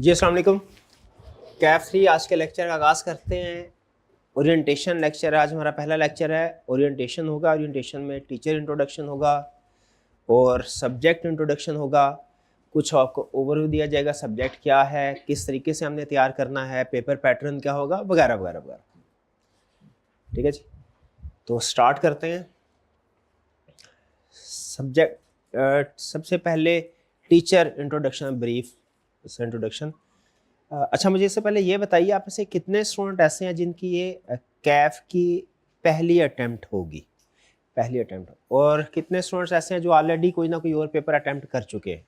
जी अस्सलाम वालेकुम। कैफ 3 आज के लेक्चर का आगाज़ करते हैं। ओरिएंटेशन लेक्चर आज हमारा पहला लेक्चर है। ओरिएंटेशन होगा, ओरिएंटेशन में टीचर इंट्रोडक्शन होगा और सब्जेक्ट इंट्रोडक्शन होगा। कुछ आपको ओवरव्यू दिया जाएगा, सब्जेक्ट क्या है, किस तरीके से हमने तैयार करना है, पेपर पैटर्न क्या होगा, वगैरह वगैरह वगैरह। ठीक है जी, तो स्टार्ट करते हैं। सब्जेक्ट सबसे पहले टीचर इंट्रोडक्शन, ब्रीफ इंट्रोडक्शन। अच्छा, मुझे इससे पहले ये बताइए, आप में से कितने स्टूडेंट ऐसे हैं जिनकी ये कैफ की पहली अटेम्प्ट होगी, पहली अटेम्प्ट, और कितने स्टूडेंट्स ऐसे हैं जो ऑलरेडी कोई ना कोई और पेपर अटेम्प्ट कर चुके हैं?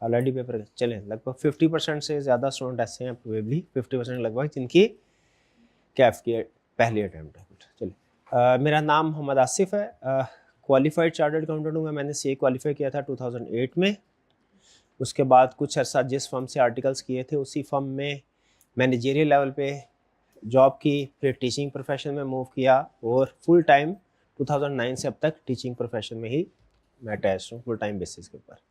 ऑलरेडी पेपर चलें, लगभग 50% से ज़्यादा स्टूडेंट ऐसे हैं, प्रोबेबली 50% लगभग, जिनकी कैफ की पहली अटेम्प्ट है। चलिए, मेरा नाम मोहम्मद आसिफ है, क्वालिफाइड चार्टर्ड अकाउंटेंट हूँ मैं। मैंने CA क्वालिफाई किया था 2008 में। उसके बाद कुछ अर्सा जिस फर्म से आर्टिकल्स किए थे उसी फर्म में मैनेजरियल लेवल पे जॉब की, फिर टीचिंग प्रोफेशन में मूव किया और फुल टाइम 2009 से अब तक टीचिंग प्रोफेशन में ही मैं अटैच हूँ, फुल टाइम बेसिस के ऊपर।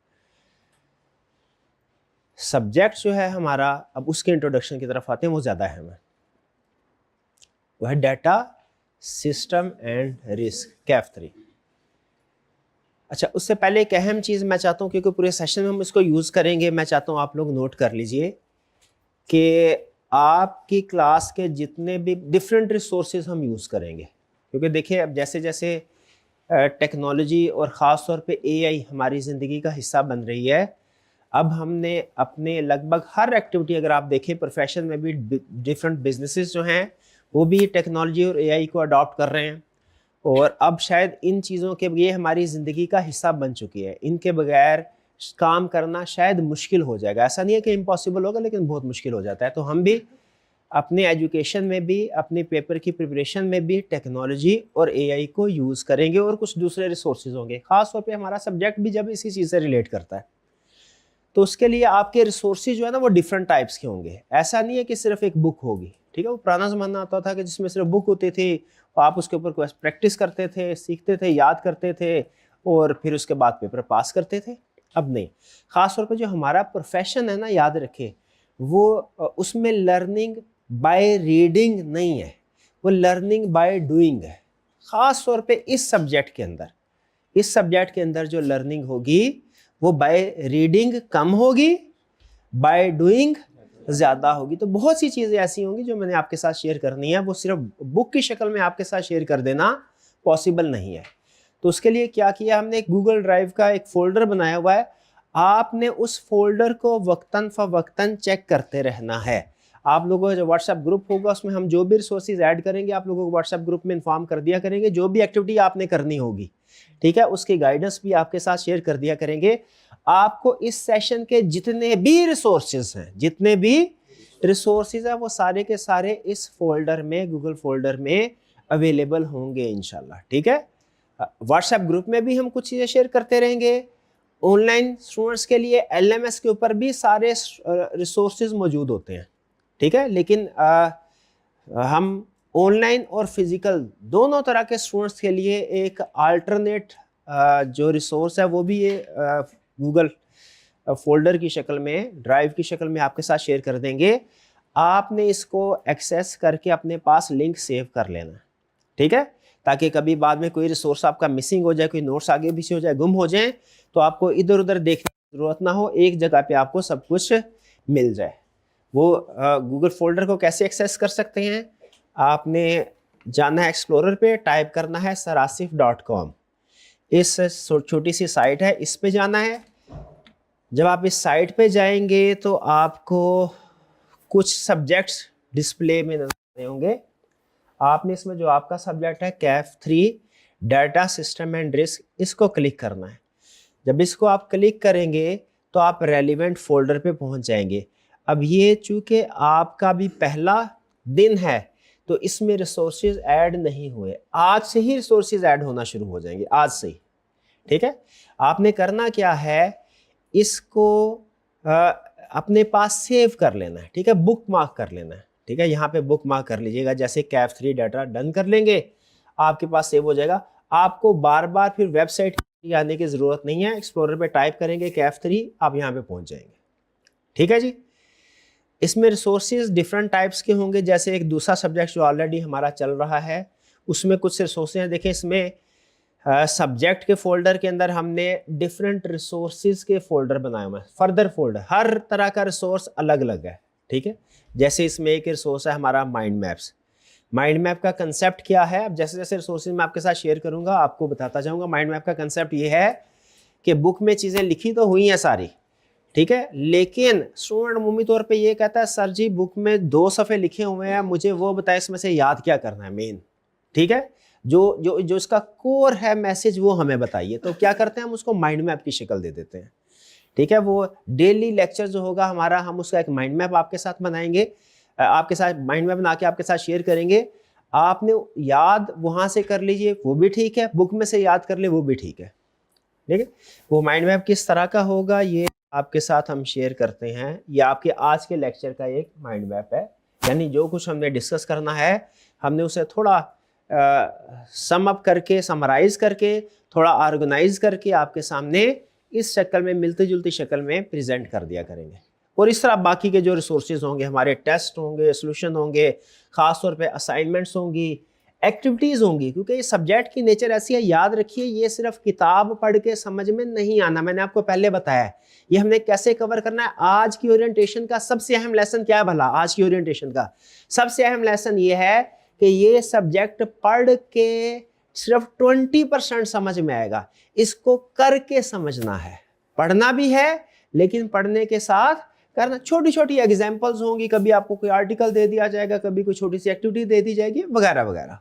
सब्जेक्ट जो है हमारा, अब उसके इंट्रोडक्शन की तरफ आते हैं, वो ज़्यादा है हमें, वो है data system and risk, Kaif 3। अच्छा, उससे पहले एक अहम चीज़ मैं चाहता हूँ, क्योंकि पूरे सेशन में हम इसको यूज़ करेंगे, मैं चाहता हूँ आप लोग नोट कर लीजिए कि आपकी क्लास के जितने भी डिफरेंट रिसोर्सेज हम यूज़ करेंगे, क्योंकि देखिए अब जैसे जैसे टेक्नोलॉजी और ख़ास तौर पे AI हमारी ज़िंदगी का हिस्सा बन रही है, अब हमने अपने लगभग हर एक्टिविटी, अगर आप देखें प्रोफेशन में भी, डिफरेंट बिजनेसेस जो हैं वो भी टेक्नोलॉजी और AI को अडॉप्ट कर रहे हैं, और अब शायद इन चीज़ों के ये हमारी ज़िंदगी का हिस्सा बन चुकी है। इनके बगैर काम करना शायद मुश्किल हो जाएगा। ऐसा नहीं है कि इम्पॉसिबल होगा, लेकिन बहुत मुश्किल हो जाता है। तो हम भी अपने एजुकेशन में भी, अपने पेपर की प्रिपरेशन में भी टेक्नोलॉजी और AI को यूज़ करेंगे, और कुछ दूसरे रिसोर्सेज होंगे। ख़ास तौर पे हमारा सब्जेक्ट भी जब इसी चीज़ से रिलेट करता है, तो उसके लिए आपके रिसोर्सेज जो है ना, वो डिफरेंट टाइप्स के होंगे। ऐसा नहीं है कि सिर्फ एक बुक होगी, ठीक है। वो पुराना ज़माना आता था कि जिसमें सिर्फ बुक होती थी, आप उसके ऊपर प्रैक्टिस करते थे, सीखते थे, याद करते थे, और फिर उसके बाद पेपर पास करते थे। अब नहीं, ख़ास तौर पे जो हमारा प्रोफेशन है ना, याद रखें, वो उसमें लर्निंग बाय रीडिंग नहीं है, वो लर्निंग बाय डूइंग है। ख़ास तौर पे इस सब्जेक्ट के अंदर, इस सब्जेक्ट के अंदर जो लर्निंग होगी वो बाय रीडिंग कम होगी, बाय डूइंग ज़्यादा होगी। तो बहुत सी चीज़ें ऐसी होंगी जो मैंने आपके साथ शेयर करनी है, वो सिर्फ बुक की शक्ल में आपके साथ शेयर कर देना पॉसिबल नहीं है। तो उसके लिए क्या किया हमने, एक गूगल ड्राइव का एक फ़ोल्डर बनाया हुआ है। आपने उस फोल्डर को वक्तन फ़वक्तन चेक करते रहना है। आप लोगों का जो व्हाट्सएप ग्रुप होगा उसमें हम जो भी रिसोर्सेज ऐड करेंगे, आप लोगों को व्हाट्सएप ग्रुप में इन्फॉर्म कर दिया करेंगे। जो भी एक्टिविटी आपने करनी होगी, ठीक है, उसकी गाइडेंस भी आपके साथ शेयर कर दिया करेंगे। आपको इस सेशन के जितने भी रिसोर्सेज हैं, जितने भी रिसोर्सेज हैं, वो सारे के सारे इस फोल्डर में, गूगल फोल्डर में अवेलेबल होंगे इंशाल्लाह। ठीक है, व्हाट्सएप ग्रुप में भी हम कुछ चीज़ें शेयर करते रहेंगे। ऑनलाइन स्टूडेंट्स के लिए LMS के ऊपर भी सारे रिसोर्सेज मौजूद होते हैं, ठीक है। लेकिन हम ऑनलाइन और फिजिकल दोनों तरह के स्टूडेंट्स के लिए एक अल्टरनेट जो रिसोर्स है वो भी ये गूगल फोल्डर की शक्ल में, ड्राइव की शक्ल में आपके साथ शेयर कर देंगे। आपने इसको एक्सेस करके अपने पास लिंक सेव कर लेना, ठीक है, ताकि कभी बाद में कोई रिसोर्स आपका मिसिंग हो जाए, कोई नोट्स आगे पीछे हो जाए, गुम हो जाए, तो आपको इधर उधर देखने की ज़रूरत ना हो, एक जगह पे आपको सब कुछ मिल जाए। वो गूगल फोल्डर को कैसे एक्सेस कर सकते हैं, आपने जाना है एक्सप्लोरर पे, टाइप करना है sarasif.com। इस छोटी सी साइट है, इस पे जाना है। जब आप इस साइट पे जाएंगे तो आपको कुछ सब्जेक्ट्स डिस्प्ले में नजर आ रहे होंगे। आपने इसमें जो आपका सब्जेक्ट है Kaif 3 data system and risk, इसको क्लिक करना है। जब इसको आप क्लिक करेंगे तो आप रेलिवेंट फोल्डर पे पहुंच जाएंगे। अब ये चूंकि आपका भी पहला दिन है तो इसमें रिसोर्सेज ऐड नहीं हुए, आज से ही रिसोर्सेज ऐड होना शुरू हो जाएंगे, आज से ही, ठीक है। आपने करना क्या है, इसको अपने पास सेव कर लेना है, ठीक है, बुक मार्क कर लेना है, ठीक है। यहाँ पे बुक मार्क कर लीजिएगा, जैसे कैफ 3 डाटा डन कर लेंगे आपके पास सेव हो जाएगा। आपको बार बार फिर वेबसाइट आने की ज़रूरत नहीं है, एक्सप्लोरर पे टाइप करेंगे कैफ 3, आप यहाँ पे पहुँच जाएंगे, ठीक है जी। इसमें रिसोर्सेज डिफरेंट टाइप्स के होंगे, जैसे एक दूसरा सब्जेक्ट जो ऑलरेडी हमारा चल रहा है उसमें कुछ रिसोर्सेज हैं। देखिए इसमें सब्जेक्ट के फोल्डर के अंदर हमने डिफरेंट रिसोर्सेज के फोल्डर बनाए हुए हैं, फर्दर फोल्डर, हर तरह का रिसोर्स अलग अलग है। ठीक है, जैसे इसमें एक रिसोर्स है हमारा माइंड मैप्स। माइंड मैप का कंसेप्ट क्या है, अब जैसे जैसे रिसोर्सेज मैं आपके साथ शेयर करूंगा आपको बताता जाऊंगा। माइंड मैप का कंसेप्ट ये है कि बुक में चीज़ें लिखी तो हुई हैं सारी, ठीक है, लेकिन स्टूडेंट अमूमी तौर पे ये कहता है सर जी बुक में 2 सफ़े लिखे हुए हैं, मुझे वो बताए इसमें से याद क्या करना है मेन। ठीक है, जो जो जो इसका कोर है मैसेज वो हमें बताइए। तो क्या करते हैं हम उसको माइंड मैप की शक्ल दे देते हैं। ठीक है, वो डेली लेक्चर जो होगा हमारा, हम उसका एक माइंड मैप आपके साथ बनाएंगे, आपके साथ माइंड मैप बना के आपके साथ शेयर करेंगे। आपने याद वहाँ से कर लीजिए वो भी ठीक है, बुक में से याद कर ले वो भी ठीक है। ठीक है, वो माइंड मैप किस तरह का होगा ये आपके साथ हम शेयर करते हैं। ये आपके आज के लेक्चर का एक माइंड मैप है, यानी जो कुछ हमने डिस्कस करना है हमने उसे थोड़ा सम अप करके, समराइज करके, थोड़ा ऑर्गेनाइज करके आपके सामने इस शक्ल में, मिलती जुलती शक्ल में प्रेजेंट कर दिया करेंगे। और इस तरह बाकी के जो रिसोर्सेज होंगे, हमारे टेस्ट होंगे, सोल्यूशन होंगे, ख़ासतौर पे असाइनमेंट्स होंगी, एक्टिविटीज़ होंगी, क्योंकि ये सब्जेक्ट की नेचर ऐसी है, याद रखिए ये सिर्फ किताब पढ़ के समझ में नहीं आना। मैंने आपको पहले बताया ये हमने कैसे कवर करना है। आज की ओरिएंटेशन का सबसे अहम लेसन क्या है भला? आज की ओरिएंटेशन का सबसे अहम लेसन ये है कि ये सब्जेक्ट पढ़ के सिर्फ 20% समझ में आएगा, इसको करके समझना है। पढ़ना भी है लेकिन पढ़ने के साथ करना। छोटी छोटी एग्जाम्पल्स होंगी, कभी आपको कोई आर्टिकल दे दिया जाएगा, कभी कोई छोटी सी एक्टिविटी दे दी जाएगी, वगैरह वगैरह।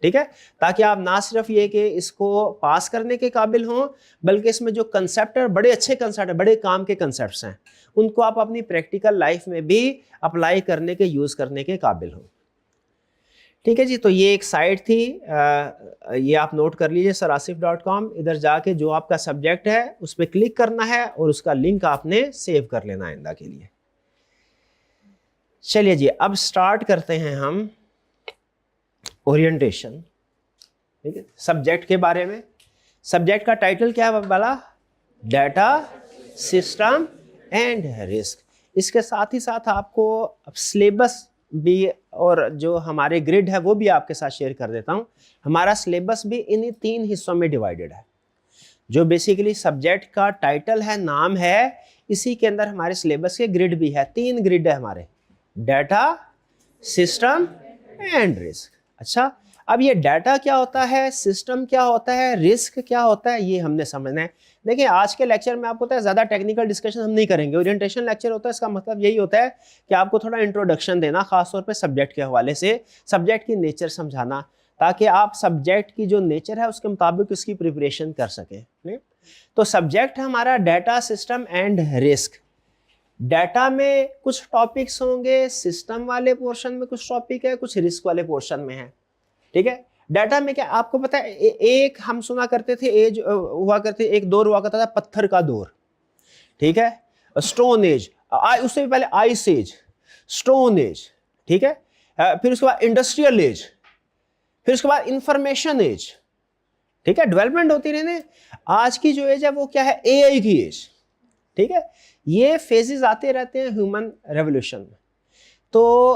ठीक है, ताकि आप ना सिर्फ ये कि इसको पास करने के काबिल हों, बल्कि इसमें जो कंसेप्ट है, बड़े अच्छे कंसेप्ट है, बड़े काम के कंसेप्ट्स हैं, उनको आप अपनी प्रैक्टिकल लाइफ में भी अप्लाई करने के, यूज करने के काबिल हों। ठीक है जी, तो ये एक साइट थी, ये आप नोट कर लीजिए sirasif.com। इधर जाके जो आपका सब्जेक्ट है उस पर क्लिक करना है और उसका लिंक आपने सेव कर लेना आइंदा के लिए। चलिए जी, अब स्टार्ट करते हैं हम ओरिएंटेशन। ठीक है, सब्जेक्ट के बारे में। सब्जेक्ट का टाइटल क्या है वाला? Data system and risk. इसके साथ ही साथ आपको सिलेबस भी और जो हमारे ग्रिड है वो भी आपके साथ शेयर कर देता हूं। हमारा सिलेबस भी इन्हीं 3 हिस्सों में डिवाइडेड है। जो बेसिकली सब्जेक्ट का टाइटल है, नाम है, इसी के अंदर हमारे सिलेबस के ग्रिड भी है। 3 ग्रिड है हमारे, डाटा, सिस्टम एंड रिस्क। अच्छा, अब ये डाटा क्या होता है, सिस्टम क्या होता है, रिस्क क्या होता है, ये हमने समझना है। देखिए आज के लेक्चर में आपको पता है ज़्यादा टेक्निकल डिस्कशन हम नहीं करेंगे। ओरिएंटेशन लेक्चर होता है, इसका मतलब यही होता है कि आपको थोड़ा इंट्रोडक्शन देना, खासतौर पे सब्जेक्ट के हवाले से, सब्जेक्ट की नेचर समझाना, ताकि आप सब्जेक्ट की जो नेचर है उसके मुताबिक उसकी प्रिपरेशन कर सकें। तो सब्जेक्ट है हमारा data, system and risk. Data में कुछ टॉपिक्स होंगे, सिस्टम वाले पोर्शन में कुछ टॉपिक है, कुछ रिस्क वाले पोर्शन में है। ठीक है, डाटा में क्या आपको पता है, एक हम सुना करते थे, एज हुआ करते, एक दौर हुआ करता था पत्थर का दौर। ठीक है, स्टोन एज, उससे भी पहले आइस एज, स्टोन एज। ठीक है, फिर उसके बाद इंडस्ट्रियल एज, फिर उसके बाद इंफॉर्मेशन एज। ठीक है, डेवलपमेंट होती रहने। आज की जो एज है वो क्या है? एआई की एज। ठीक है, ये फेजेस आते रहते हैं ह्यूमन रेवोल्यूशन में। तो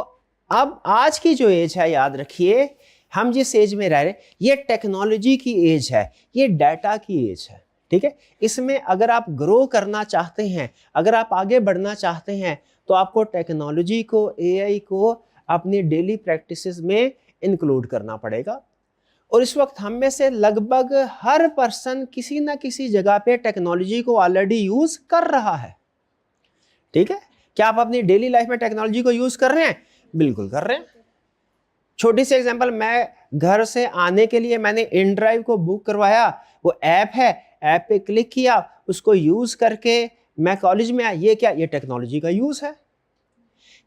अब आज की जो एज है, याद रखिए हम जिस एज में रह रहे, ये टेक्नोलॉजी की एज है, ये डाटा की एज है। ठीक है, इसमें अगर आप ग्रो करना चाहते हैं, अगर आप आगे बढ़ना चाहते हैं, तो आपको टेक्नोलॉजी को, एआई को अपनी डेली प्रैक्टिसेस में इंक्लूड करना पड़ेगा। और इस वक्त हम में से लगभग हर पर्सन किसी ना किसी जगह पे टेक्नोलॉजी को ऑलरेडी यूज कर रहा है। ठीक है, क्या आप अपनी डेली लाइफ में टेक्नोलॉजी को यूज कर रहे हैं? बिल्कुल कर रहे हैं। छोटी सी एग्जांपल, मैं घर से आने के लिए मैंने इन ड्राइव को बुक करवाया, वो ऐप है, ऐप पे क्लिक किया, उसको यूज करके मैं कॉलेज में आया। ये क्या? ये टेक्नोलॉजी का यूज है।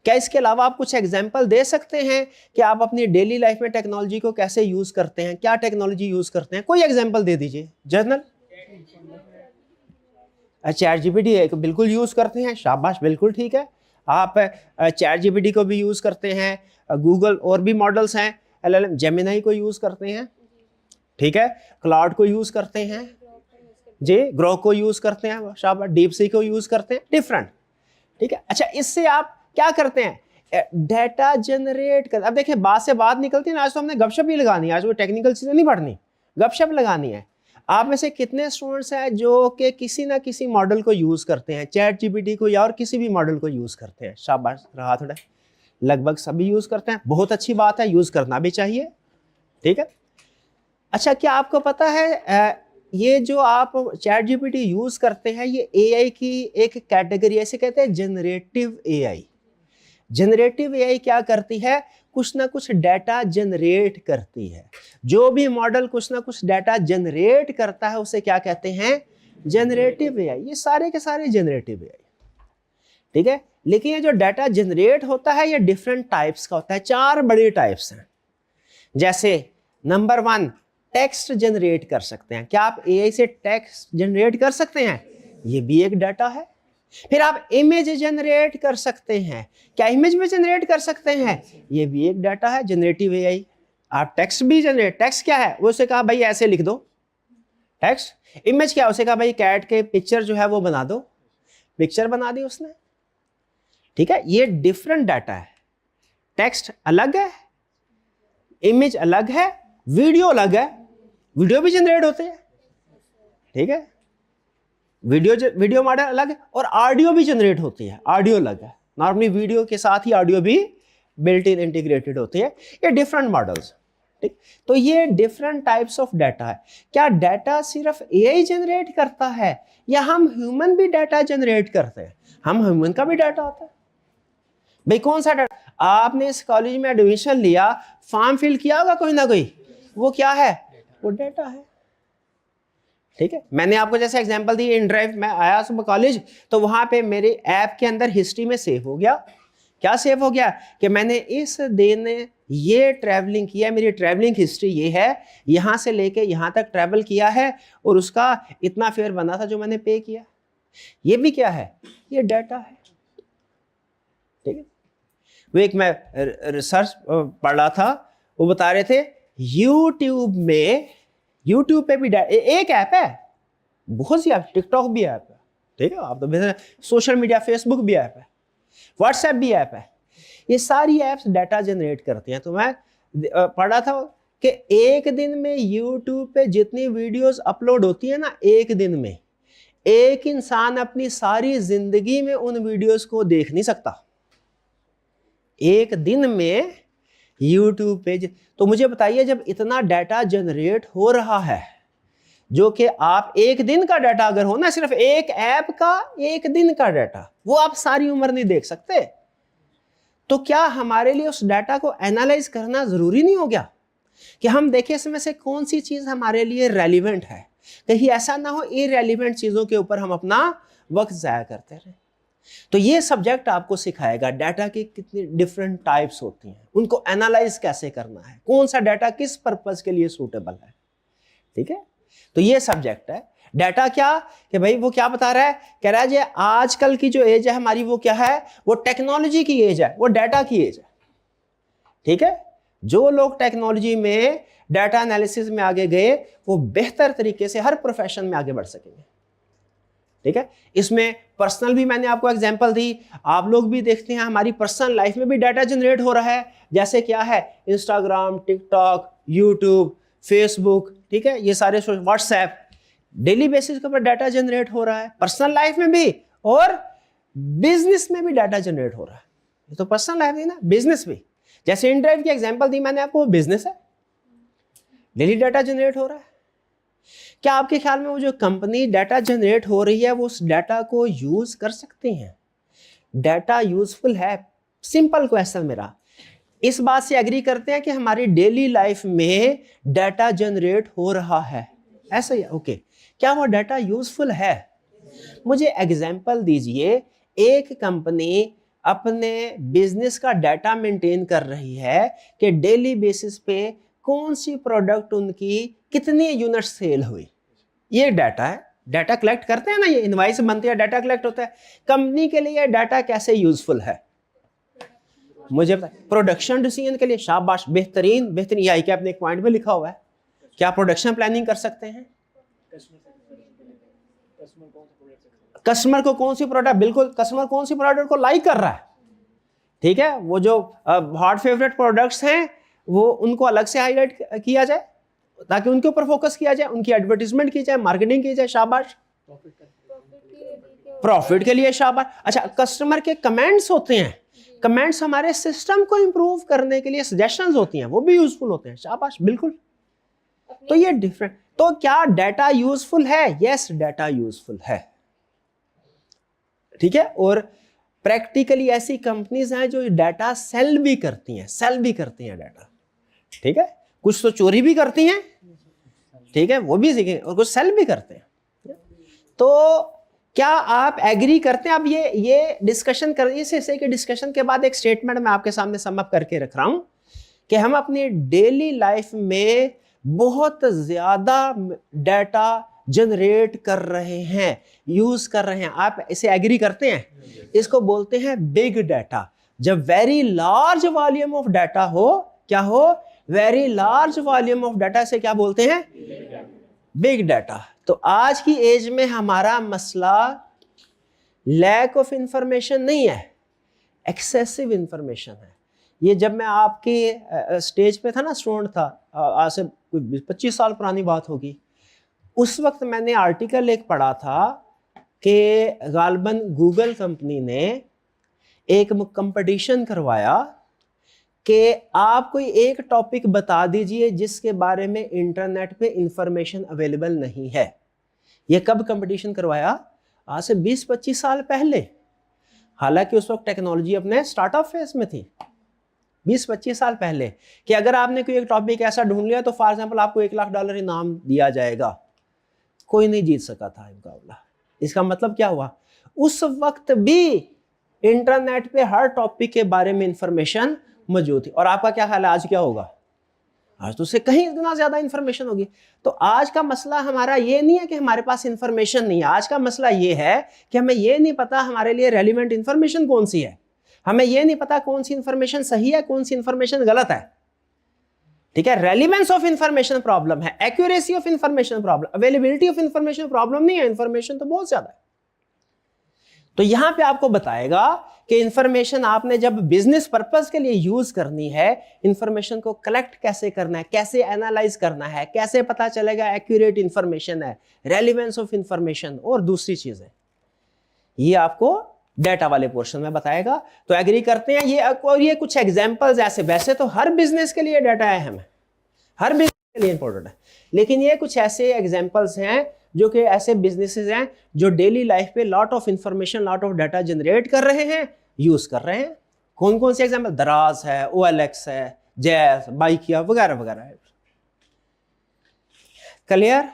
क्या इसके अलावा आप कुछ एग्जांपल दे सकते हैं कि आप अपनी डेली लाइफ में टेक्नोलॉजी को कैसे यूज करते हैं? क्या टेक्नोलॉजी यूज करते हैं? कोई एग्जांपल दे दीजिए। जर्नल, चैट जीपीटी बिल्कुल यूज करते हैं, शाबाश, बिल्कुल ठीक है। आप चैट जीपीटी को भी यूज करते हैं, गूगल और भी मॉडल्स हैं, एलएलएम, जेमिनाई को यूज करते हैं। ठीक है, क्लाउड को यूज करते हैं जी, ग्रोक को यूज करते हैं, शाबाश, डीप सी को यूज करते हैं, डिफरेंट। ठीक है। अच्छा, इससे आप क्या करते हैं, डाटा जनरेट कर। अब देखिए बात से बात निकलती है ना, आज तो हमने गपशप ही लगानी है, आज वो टेक्निकल चीजें नहीं पढ़नी, गपशप लगानी है। आप में से कितने स्टूडेंट्स हैं जो कि किसी ना किसी मॉडल को यूज करते हैं, चैट जीपीटी को या और किसी भी मॉडल को यूज करते हैं? शाबाश, रहा थोड़ा। लगभग सभी यूज करते हैं, बहुत अच्छी बात है, यूज करना भी चाहिए, ठीक है। अच्छा, क्या आपको पता है ये जो आप चैट जीपीटी यूज करते हैं, ये एआई की एक कैटेगरी, ऐसे कहते हैं जनरेटिव एआई। जनरेटिव एआई क्या करती है, कुछ ना कुछ डाटा जनरेट करती है। जो भी मॉडल कुछ ना कुछ डाटा जनरेट करता है उसे क्या कहते हैं, जनरेटिव एआई। ये सारे के सारे जनरेटिव एआई, ठीक है। लेकिन ये जो डाटा जनरेट होता है ये डिफरेंट टाइप्स का होता है, 4 बड़े टाइप्स हैं। जैसे नंबर 1, टेक्स्ट जनरेट कर सकते हैं। क्या आप एआई से टेक्स्ट जनरेट कर सकते हैं? ये भी एक डाटा है। फिर आप इमेज जनरेट कर सकते हैं। क्या इमेज भी जनरेट कर सकते हैं? ये भी एक डाटा है, जनरेटिव एआई। आप टेक्स्ट भी जनरेट, टेक्स्ट क्या है, वो उसे कहा भाई ऐसे लिख दो टेक्स्ट। इमेज क्या, उसे कहा भाई कैट के पिक्चर जो है वो बना दो, पिक्चर बना दी उसने, ठीक है। ये डिफरेंट डाटा है। टेक्स्ट अलग है, इमेज अलग है, वीडियो अलग है, वीडियो भी जनरेट होते हैं, ठीक है। वीडियो मॉडल अलग है और ऑडियो भी जनरेट होती है, ऑडियो अलग है। नॉर्मली वीडियो के साथ ही ऑडियो भी बिल्ट इन इंटीग्रेटेड होती है। ये डिफरेंट मॉडल्स, ठीक। तो ये डिफरेंट टाइप्स ऑफ डाटा है। क्या डाटा सिर्फ एआई जनरेट करता है या हम ह्यूमन भी डाटा जनरेट करते हैं? हम ह्यूमन का भी डाटा होता है भाई। कौन सा डाटा? आपने इस कॉलेज में एडमिशन लिया, फॉर्म फिल किया होगा कोई ना कोई, वो क्या है, वो डाटा है, ठीक है। मैंने आपको जैसे एग्जांपल दी, इन ड्राइव में आया सुबह कॉलेज, तो वहां पे मेरे ऐप के अंदर हिस्ट्री में सेव हो गया। क्या सेव हो गया कि मैंने इस दिन ये ट्रैवलिंग किया, मेरी ट्रैवलिंग हिस्ट्री ये है, यहां से लेके यहां तक ट्रैवल किया है और उसका इतना फेयर बना था जो मैंने पे किया। ये भी क्या है, ये डाटा है, ठीक है। वो एक मैं रिसर्च पढ़ रहा था, वो बता रहे थे यूट्यूब पे भी एक ऐप है, बहुत सी ऐप, टिकटॉक भी ऐप है, ठीक है। आप तो सोशल मीडिया, फेसबुक भी ऐप है, व्हाट्सएप भी ऐप है। ये सारी ऐप्स डाटा जनरेट करती हैं। तो मैं पढ़ रहा था कि एक दिन में यूट्यूब पे जितनी वीडियोस अपलोड होती है ना, एक दिन में एक इंसान अपनी सारी जिंदगी में उन वीडियोस को देख नहीं सकता। एक दिन में यूट्यूब पे तो मुझे बताइए, जब इतना डाटा जनरेट हो रहा है, जो कि आप एक दिन का डाटा अगर हो ना, सिर्फ एक ऐप का एक दिन का डाटा, वो आप सारी उम्र नहीं देख सकते। तो क्या हमारे लिए उस डाटा को एनालाइज करना जरूरी नहीं हो गया कि हम देखें इसमें से कौन सी चीज हमारे लिए रेलिवेंट है? कहीं ऐसा ना हो इररेलिवेंट चीजों के ऊपर हम अपना वक्त जाया करते रहे। तो ये सब्जेक्ट आपको सिखाएगा डाटा की कितनी डिफरेंट टाइप्स होती हैं, उनको एनालाइज कैसे करना है, कौन सा डाटा किस पर्पस के लिए सूटेबल है, ठीक है। तो ये सब्जेक्ट है डाटा। क्या कि भाई वो क्या बता रहा है, कह रहा है जी आजकल की जो एज है हमारी वो क्या है, वो टेक्नोलॉजी की एज है, वो डाटा की एज है, ठीक है। जो लोग टेक्नोलॉजी में डाटा एनालिसिस में आगे गए वो बेहतर तरीके से हर प्रोफेशन में आगे बढ़ सकेंगे, ठीक है। इसमें पर्सनल भी मैंने आपको एग्जांपल दी, आप लोग भी देखते हैं हमारी पर्सनल लाइफ में भी डाटा जनरेट हो रहा है। जैसे क्या है, इंस्टाग्राम, टिकटॉक, यूट्यूब, फेसबुक, ठीक है, ये सारे व्हाट्सएप, डेली बेसिस के ऊपर डाटा जनरेट हो रहा है, पर्सनल लाइफ में भी और बिजनेस में भी डाटा जनरेट हो रहा है। ये तो पर्सनल लाइफ है ना, बिजनेस भी। जैसे इनड्राइव की एग्जांपल दी मैंने आपको, बिजनेस है, डेली डाटा जनरेट हो रहा है। क्या आपके ख्याल में वो जो कंपनी डाटा जनरेट हो रही है वो उस डाटा को यूज कर सकती हैं? डाटा यूजफुल है? सिंपल क्वेश्चन मेरा, इस बात से एग्री करते हैं कि हमारी डेली लाइफ में डाटा जनरेट हो रहा है, ऐसा ही? ओके, क्या वो डाटा यूजफुल है? मुझे एग्जांपल दीजिए, एक कंपनी अपने बिजनेस का डाटा मेंटेन कर रही है कि डेली बेसिस पे कौन सी प्रोडक्ट उनकी कितनी यूनिट सेल हुई। ये डाटा है, डाटा कलेक्ट करते हैं ना, ये इनवॉइस बनती है, डाटा कलेक्ट होता है। कंपनी के लिए डाटा कैसे यूजफुल है मुझे पता। प्रोडक्शन डिसीजन के लिए शाबाश, बेहतरीन बेहतरीन, यही क्या अपने एक पॉइंट में लिखा हुआ है, क्या प्रोडक्शन प्लानिंग कर सकते हैं? कस्टमर को कौन सी प्रोडक्ट, बिल्कुल कस्टमर कौन सी प्रोडक्ट को लाइक कर रहा है, ठीक है, वो जो हॉट फेवरेट प्रोडक्ट्स हैं वो उनको अलग से हाईलाइट किया जाए ताकि उनके ऊपर फोकस किया जाए, उनकी एडवर्टीजमेंट की जाए, मार्केटिंग की जाए, शाबाश, प्रॉफिट के लिए शाबाश। अच्छा, कस्टमर के कमेंट्स होते हैं, कमेंट्स हमारे सिस्टम को इंप्रूव करने के लिए सजेशंस होती हैं, वो भी यूजफुल होते हैं, शाबाश, बिल्कुल। तो ये डिफरेंट, तो क्या डाटा यूजफुल है? यस, डाटा यूजफुल है, ठीक है। और प्रैक्टिकली ऐसी कंपनीज हैं जो डाटा सेल भी करती हैं डाटा, ठीक है, कुछ तो चोरी भी करती हैं, ठीक है, वो भी सीखें, और कुछ सेल भी करते हैं। तो क्या आप एग्री करते हैं? अब ये डिस्कशन कर, इस हिस्से के डिस्कशन के बाद एक स्टेटमेंट मैं आपके सामने सम अप करके रख रहा हूं कि हम अपनी डेली लाइफ में बहुत ज्यादा डाटा जनरेट कर रहे हैं, यूज कर रहे हैं। आप इसे एग्री करते हैं? इसको बोलते हैं बिग डाटा। जब very large volume of data हो, क्या हो? Very large volume of data से क्या बोलते हैं? Big data. तो आज की एज में हमारा मसला लैक ऑफ इंफॉर्मेशन नहीं है, एक्सेसिव इंफॉर्मेशन है। ये जब मैं आपके स्टेज पे था ना, स्टूडेंट था, आज से 25 साल पुरानी बात होगी, उस वक्त मैंने आर्टिकल एक पढ़ा था कि गालबन गूगल कंपनी ने एक कंपटीशन करवाया कि आप कोई एक टॉपिक बता दीजिए जिसके बारे में इंटरनेट पे इंफॉर्मेशन अवेलेबल नहीं है। ये कब कंपटीशन करवाया? आज से 20-25 साल पहले। हालांकि उस वक्त टेक्नोलॉजी अपने स्टार्टअप फेज में थी, 20-25 साल पहले, कि अगर आपने कोई एक टॉपिक ऐसा ढूंढ लिया तो फॉर एग्जांपल आपको $1 लाख इनाम दिया जाएगा। कोई नहीं जीत सका था मुकाबला। इसका मतलब क्या हुआ? उस वक्त भी इंटरनेट पे हर टॉपिक के बारे में इंफॉर्मेशन मौजूद थी। और आपका क्या ख्याल है आज क्या होगा? आज तो उससे कहीं गुना ज्यादा इंफॉर्मेशन होगी। तो आज का मसला हमारा ये नहीं है कि हमारे पास इंफॉर्मेशन नहीं है, आज का मसला ये है कि हमें ये नहीं पता हमारे लिए रेलिवेंट इंफॉर्मेशन कौन सी है, हमें ये नहीं पता कौन सी इंफॉर्मेशन सही है, कौन सी इंफॉर्मेशन गलत है, ठीक है। रेलिवेंस ऑफ इंफॉर्मेशन प्रॉब्लम है, accuracy of information problem, availability of information problem नहीं है, इंफॉर्मेशन तो बहुत ज्यादा है। तो यहां पे आपको बताएगा कि इंफॉर्मेशन आपने जब बिजनेस पर्पस के लिए यूज करनी है, इंफॉर्मेशन को कलेक्ट कैसे करना है, कैसे एनालाइज करना है, कैसे पता चलेगा एक्यूरेट इंफॉर्मेशन है, रेलिवेंस ऑफ इंफॉर्मेशन, और दूसरी चीजें ये आपको डाटा वाले पोर्शन में बताएगा। तो एग्री करते हैं ये, और ये कुछ एग्जांपल्स ऐसे, वैसे तो हर बिजनेस के लिए डाटा अहम है, हर बिजनेस के लिए इंपॉर्टेंट है, लेकिन ये कुछ ऐसे एग्जांपल्स हैं जो कि ऐसे बिजनेसेस हैं जो डेली लाइफ पे lot of information, lot of data generate कर रहे हैं, यूज कर रहे हैं। कौन कौन से एग्जांपल? दराज है, OLX है, जैस, बाइकिया वगैरह वगैरह है। क्लियर?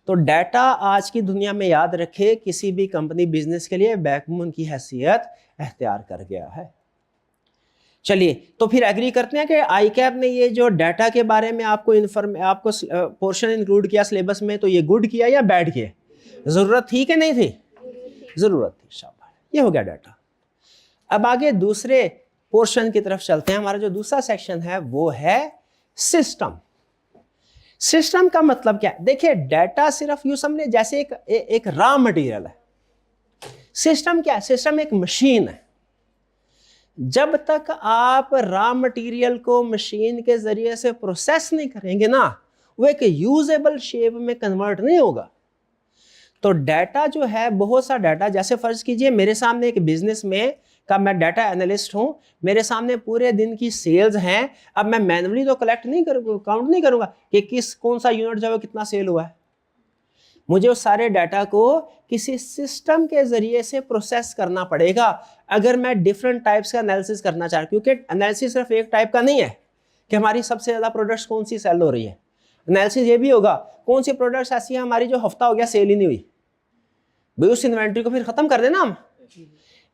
तो डाटा आज की दुनिया में, याद रखे, किसी भी कंपनी बिजनेस के लिए बैकबोन की हैसियत अख्तियार कर गया है। चलिए, तो फिर एग्री करते हैं कि आईकैप ने ये जो डाटा के बारे में आपको पोर्शन इंक्लूड किया सिलेबस में, तो ये गुड किया या बैड किया? जरूरत थी कि नहीं थी? जरूरत थी, शाबाश, ये हो गया डाटा। अब आगे दूसरे पोर्शन की तरफ चलते हैं। हमारा जो दूसरा सेक्शन है वो है सिस्टम। सिस्टम का मतलब क्या है? देखिए, डाटा सिर्फ यूं समझे जैसे एक रॉ मटेरियल है। सिस्टम क्या है? सिस्टम एक मशीन है। जब तक आप रॉ मटेरियल को मशीन के जरिए से प्रोसेस नहीं करेंगे ना, वो एक यूजेबल शेप में कन्वर्ट नहीं होगा। तो डाटा जो है, बहुत सा डाटा, जैसे फर्ज कीजिए मेरे सामने एक बिजनेस में का मैं डाटा एनालिस्ट हूं, मेरे सामने पूरे दिन की सेल्स हैं। अब मैं मैनुअली तो कलेक्ट नहीं करूंगा, काउंट नहीं करूंगा कि कौन सा यूनिट जो है कितना सेल हुआ है। मुझे उस सारे डाटा को किसी सिस्टम के जरिए से प्रोसेस करना पड़ेगा अगर मैं डिफरेंट टाइप्स का एनालिसिस करना चाहूँ, क्योंकि एनालिसिस सिर्फ एक टाइप का नहीं है कि हमारी सबसे ज्यादा प्रोडक्ट्स कौन सी सेल हो रही है। एनालिसिस ये भी होगा कौन सी प्रोडक्ट्स ऐसी है हमारी जो हफ्ता हो गया सेल ही नहीं हुई, भाई उस इन्वेंट्री को फिर खत्म कर देना हम।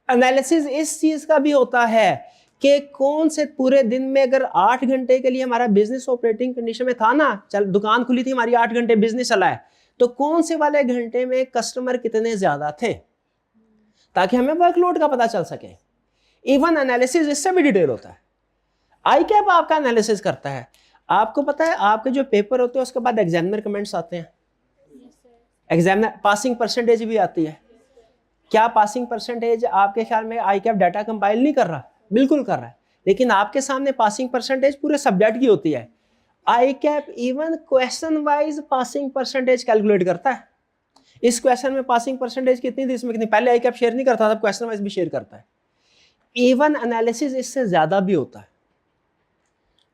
एनालिसिस इस चीज का भी होता है कि कौन से पूरे दिन में, अगर 8 घंटे के लिए हमारा बिजनेस ऑपरेटिंग कंडीशन में था ना, चल दुकान खुली थी हमारी, 8 घंटे बिजनेस चला है, तो कौन से वाले घंटे में कस्टमर कितने ज्यादा थे, ताकि हमें वर्कलोड का पता चल सके। इवन एनालिसिस इससे भी डिटेल होता है। आईकैप आपका एनालिसिस करता है। आपको पता है आपके जो पेपर होते हैं उसके बाद एग्जामिनर कमेंट्स आते हैं, एग्जामिनर पासिंग परसेंटेज भी आती है। क्या पासिंग परसेंटेज आपके ख्याल में आई कैप डाटा कंपाइल नहीं कर रहा? बिल्कुल कर रहा है, लेकिन आपके सामने पासिंग परसेंटेज पूरे सब्जेक्ट की होती है। I cap even question wise passing percentage calculate करता है। इस क्वेश्चन में पासिंग परसेंटेज कितनी थी, इसमें कितनी, पहले आई कैप शेयर नहीं करता था, क्वेश्चन वाइज भी शेयर करता है। इवन एनालिसिस इससे ज्यादा भी होता है।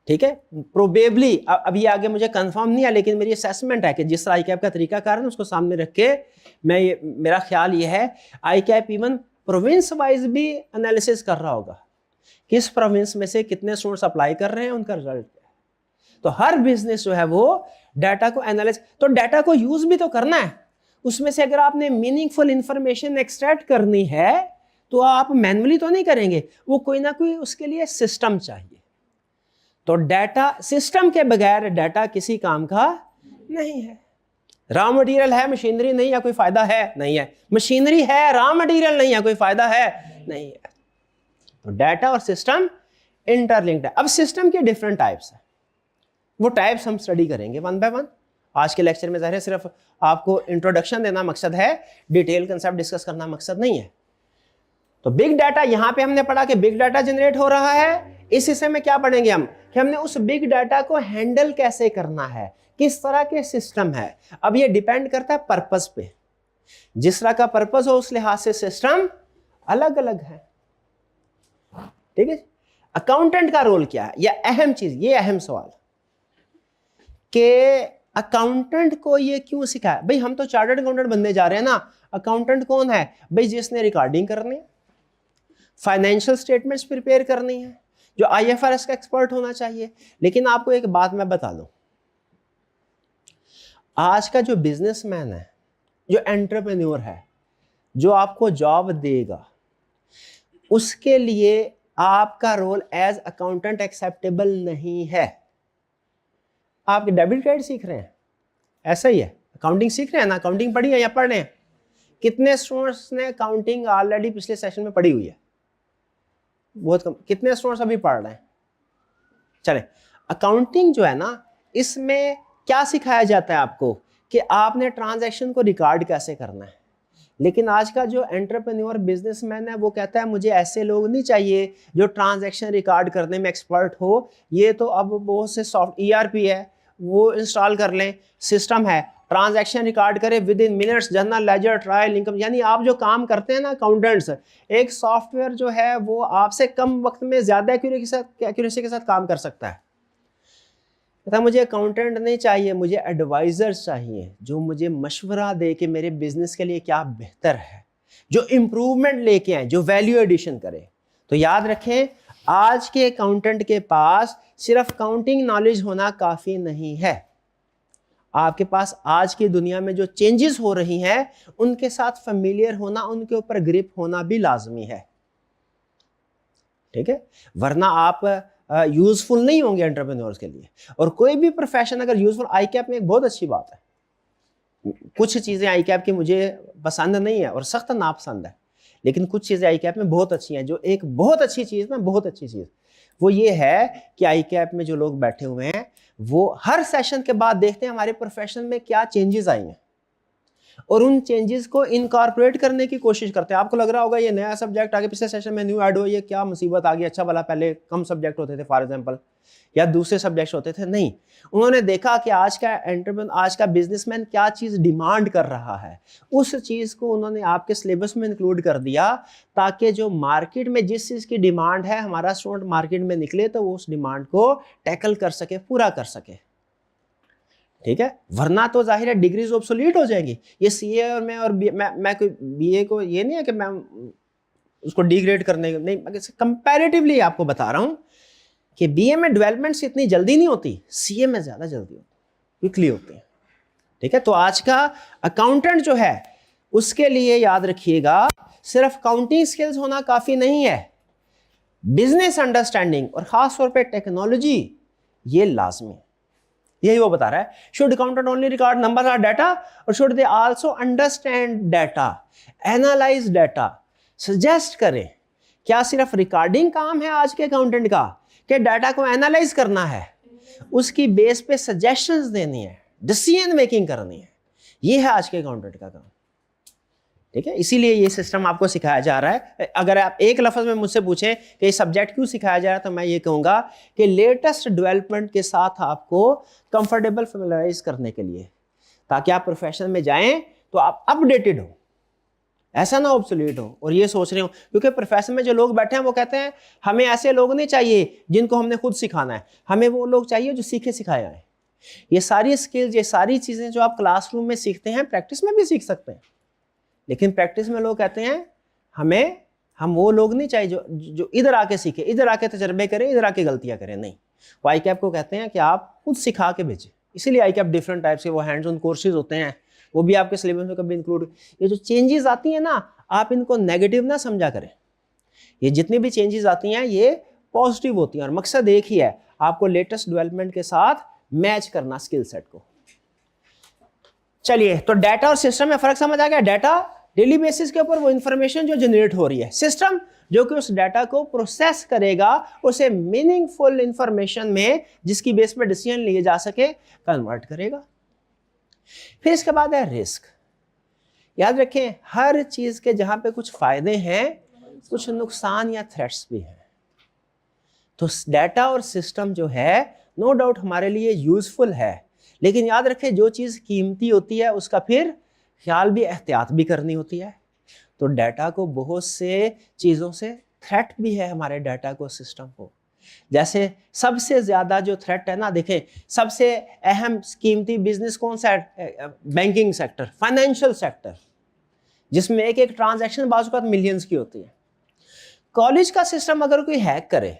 ठीक है, प्रोबेबली अभी आगे मुझे कंफर्म नहीं है, लेकिन मेरी असेसमेंट है कि जिस तरह आई कैप का तरीका कारण उसको सामने रख के मेरा ख्याल ये है I cap even province wise भी एनालिसिस कर रहा होगा, किस प्रोविंस में से कितने स्टूडेंट्स अप्लाई कर रहे हैं, उनका रिजल्ट क्या है। तो हर बिजनेस जो है वो डाटा को एनालिस, तो डाटा को यूज भी तो करना है। उसमें से अगर आपने मीनिंगफुल इंफॉर्मेशन एक्सट्रैक्ट करनी है तो आप मैन्युअली तो नहीं करेंगे, वो कोई ना कोई उसके लिए सिस्टम चाहिए। तो डाटा सिस्टम के बगैर डाटा किसी काम का नहीं है। रॉ मटेरियल है, मशीनरी नहीं है, कोई फायदा है नहीं है। मशीनरी है, रॉ मटेरियल नहीं है, कोई फायदा है नहीं है। तो डाटा और सिस्टम इंटरलिंक्ड है। अब सिस्टम के डिफरेंट टाइप्स है, वो टाइप्स हम स्टडी करेंगे वन बाय वन। आज के लेक्चर में ज़ाहिर है सिर्फ आपको इंट्रोडक्शन देना मकसद है, डिटेल कंसेप्ट डिस्कस करना मकसद नहीं है। तो बिग डाटा, यहां पे हमने पढ़ा कि बिग डाटा जनरेट हो रहा है। इस हिस्से में क्या पढ़ेंगे हम कि हमने उस बिग डाटा को हैंडल कैसे करना है, किस तरह के सिस्टम है। अब ये डिपेंड करता है पर्पस पे, जिस तरह का पर्पस हो उस लिहाज से सिस्टम अलग अलग है। ठीक है, अकाउंटेंट का रोल क्या है, यह अहम चीज, ये अहम सवाल कि अकाउंटेंट को ये क्यों सिखाया। भाई हम तो चार्टर्ड अकाउंटेंट बनने जा रहे हैं ना। अकाउंटेंट कौन है भाई? जिसने रिकॉर्डिंग करनी है, फाइनेंशियल स्टेटमेंट्स प्रिपेयर करनी है, जो आईएफआरएस का एक्सपर्ट होना चाहिए। लेकिन आपको एक बात मैं बता दूं, आज का जो बिजनेसमैन है, जो एंटरप्रेन्योर है, जो आपको जॉब देगा, उसके लिए आपका रोल एज अकाउंटेंट एक्सेप्टेबल नहीं है। आप डेबिट क्रेडिट सीख रहे हैं, ऐसा ही है। अकाउंटिंग सीख रहे हैं ना, अकाउंटिंग पढ़ी है या पढ़ रहे हैं? कितने स्टूडेंट्स ने अकाउंटिंग ऑलरेडी पिछले सेशन में पढ़ी हुई है? बहुत कम। कितने स्टूडेंट्स अभी पढ़ रहे हैं? चले, अकाउंटिंग जो है ना, इसमें क्या सिखाया जाता है आपको कि आपने ट्रांजैक्शन को रिकॉर्ड कैसे करना है। लेकिन आज का जो एंटरप्रेन्योर बिजनेसमैन है वो कहता है मुझे ऐसे लोग नहीं चाहिए जो ट्रांजैक्शन रिकॉर्ड करने में एक्सपर्ट हो। ये तो अब बहुत से सॉफ्ट ईआरपी है, वो इंस्टॉल कर लें, सिस्टम है, ट्रांजैक्शन रिकॉर्ड करें with in minutes, journal ledger, trial income. यानी आप जो काम करते हैं ना अकाउंटेंट्स, एक सॉफ्टवेयर जो है वो आपसे कम वक्त में ज्यादा एक्यूरेसी के साथ काम कर सकता है। कहता मुझे अकाउंटेंट नहीं चाहिए, मुझे एडवाइजर्स चाहिए जो मुझे मशवरा दे कि मेरे बिजनेस के लिए क्या बेहतर है, जो इम्प्रूवमेंट लेके आए, जो वैल्यू एडिशन करे। तो याद रखें, आज के अकाउंटेंट के पास सिर्फ अकाउंटिंग नॉलेज होना काफी नहीं है। आपके पास आज की दुनिया में जो चेंजेस हो रही हैं उनके साथ फेमिलियर होना, उनके ऊपर ग्रिप होना भी लाजमी है। ठीक है, वरना आप यूजफुल नहीं होंगे एंटरप्रेन्योर्स के लिए। और कोई भी प्रोफेशन अगर यूजफुल, आई कैप में एक बहुत अच्छी बात है, कुछ चीजें आई कैप की मुझे पसंद नहीं है और सख्त नापसंद है, लेकिन कुछ चीजें आई कैप में बहुत अच्छी हैं। जो एक बहुत अच्छी चीज ना, बहुत अच्छी चीज वो ये है कि आई कैप में जो लोग बैठे हुए हैं वो हर सेशन के बाद देखते हैं हमारे प्रोफेशन में क्या चेंजेस आई हैं और उन चेंजेस को इनकॉर्पोरेट करने की कोशिश करते हैं। आपको लग रहा होगा ये नया सब्जेक्ट आगे, पिछले सेशन में न्यू ऐड हो, ये क्या मुसीबत आ गई। अच्छा भला पहले कम सब्जेक्ट होते थे फॉर एग्जांपल, या दूसरे सब्जेक्ट्स होते थे। नहीं, उन्होंने देखा कि आज का एंटरप्रेन्योर, आज का बिजनेसमैन क्या चीज़ डिमांड कर रहा है, उस चीज़ को उन्होंने आपके सिलेबस में इंक्लूड कर दिया ताकि जो मार्केट में जिस चीज़ की डिमांड है, हमारा स्टूडेंट मार्केट में निकले तो वो उस डिमांड को टैकल कर सके, पूरा कर सके। ठीक है, वरना तो जाहिर है डिग्रीज ऑब्सोलीट हो जाएंगी। ये सीए और मैं कोई बीए को ये नहीं है कि मैं उसको डिग्रेड करने नहीं, कंपैरेटिवली आपको बता रहा हूं कि बीए में डेवलपमेंट्स इतनी जल्दी नहीं होती, सीए में ज्यादा जल्दी होती, क्विकली होती है। ठीक है, तो आज का अकाउंटेंट जो है उसके लिए याद रखिएगा सिर्फ अकाउंटिंग स्किल्स होना काफी नहीं है, बिजनेस अंडरस्टैंडिंग और खास तौर पे टेक्नोलॉजी ये लाजमी है। यही वो बता रहा है, should accountant only record numbers और डाटा और should they also understand data, analyse data, suggest करें। क्या सिर्फ रिकॉर्डिंग काम है आज के अकाउंटेंट का कि डाटा को एनालाइज करना है, उसकी बेस पे सजेशंस देनी है, डिसीजन मेकिंग करनी है। ये है आज के अकाउंटेंट का काम। ठीक है, इसीलिए ये सिस्टम आपको सिखाया जा रहा है। अगर आप एक लफ्ज में मुझसे पूछें कि ये सब्जेक्ट क्यों सिखाया जा रहा है, तो मैं ये कहूँगा कि लेटेस्ट डेवलपमेंट के साथ आपको कंफर्टेबल फेमिलराइज करने के लिए, ताकि आप प्रोफेशन में जाएं तो आप अपडेटेड हो, ऐसा ना ऑब्सोलीट हो और ये सोच रहे हो। क्योंकि प्रोफेशन में जो लोग बैठे हैं वो कहते हैं हमें ऐसे लोग नहीं चाहिए जिनको हमने खुद सिखाना है, हमें वो लोग चाहिए जो सीखे सिखाए आए। ये सारी स्किल्स, ये सारी चीज़ें जो आप क्लासरूम में सीखते हैं, प्रैक्टिस में भी सीख सकते हैं, लेकिन प्रैक्टिस में लोग कहते हैं हम वो लोग नहीं चाहिए जो इधर आके सीखे, इधर आके तजर्बे करें, इधर आके गलतियां करें। नहीं, वो आई कैप को कहते हैं कि आप खुद सिखा के भेजें। इसीलिए आई कैप डिफरेंट टाइप्स के वो हैंड्स ऑन कोर्सेज होते हैं, वो भी आपके सिलेबस में कभी इंक्लूड। ये जो चेंजेस आती हैं ना, आप इनको नेगेटिव ना समझा करें। ये जितनी भी चेंजेस आती हैं ये पॉजिटिव होती हैं और मकसद एक ही है, आपको लेटेस्ट डेवलपमेंट के साथ मैच करना स्किल सेट को। चलिए, तो डाटा और सिस्टम में फर्क समझ आ गया। डाटा डेली बेसिस के ऊपर वो इंफॉर्मेशन जो जनरेट हो रही है, सिस्टम जो कि उस डाटा को प्रोसेस करेगा, उसे मीनिंगफुल इंफॉर्मेशन में जिसकी बेस पर डिसीजन लिए जा सके कन्वर्ट करेगा। फिर इसके बाद है रिस्क। याद रखें, हर चीज के जहां पे कुछ फायदे हैं, कुछ नुकसान या थ्रेट्स भी हैं। तो डाटा और सिस्टम जो है नो डाउट हमारे लिए यूजफुल है, लेकिन याद रखें जो चीज कीमती होती है उसका फिर ख्याल भी, एहतियात भी करनी होती है। तो डाटा को बहुत से चीज़ों से थ्रेट भी है हमारे डाटा को, सिस्टम को। जैसे सबसे ज़्यादा जो थ्रेट है ना, देखें सबसे अहम कीमती बिजनेस कौन सा है? बैंकिंग सेक्टर, फाइनेंशियल सेक्टर, जिसमें एक एक ट्रांजैक्शन बाज़ वक़्त मिलियंस की होती है। कॉलेज का सिस्टम अगर कोई हैक करे,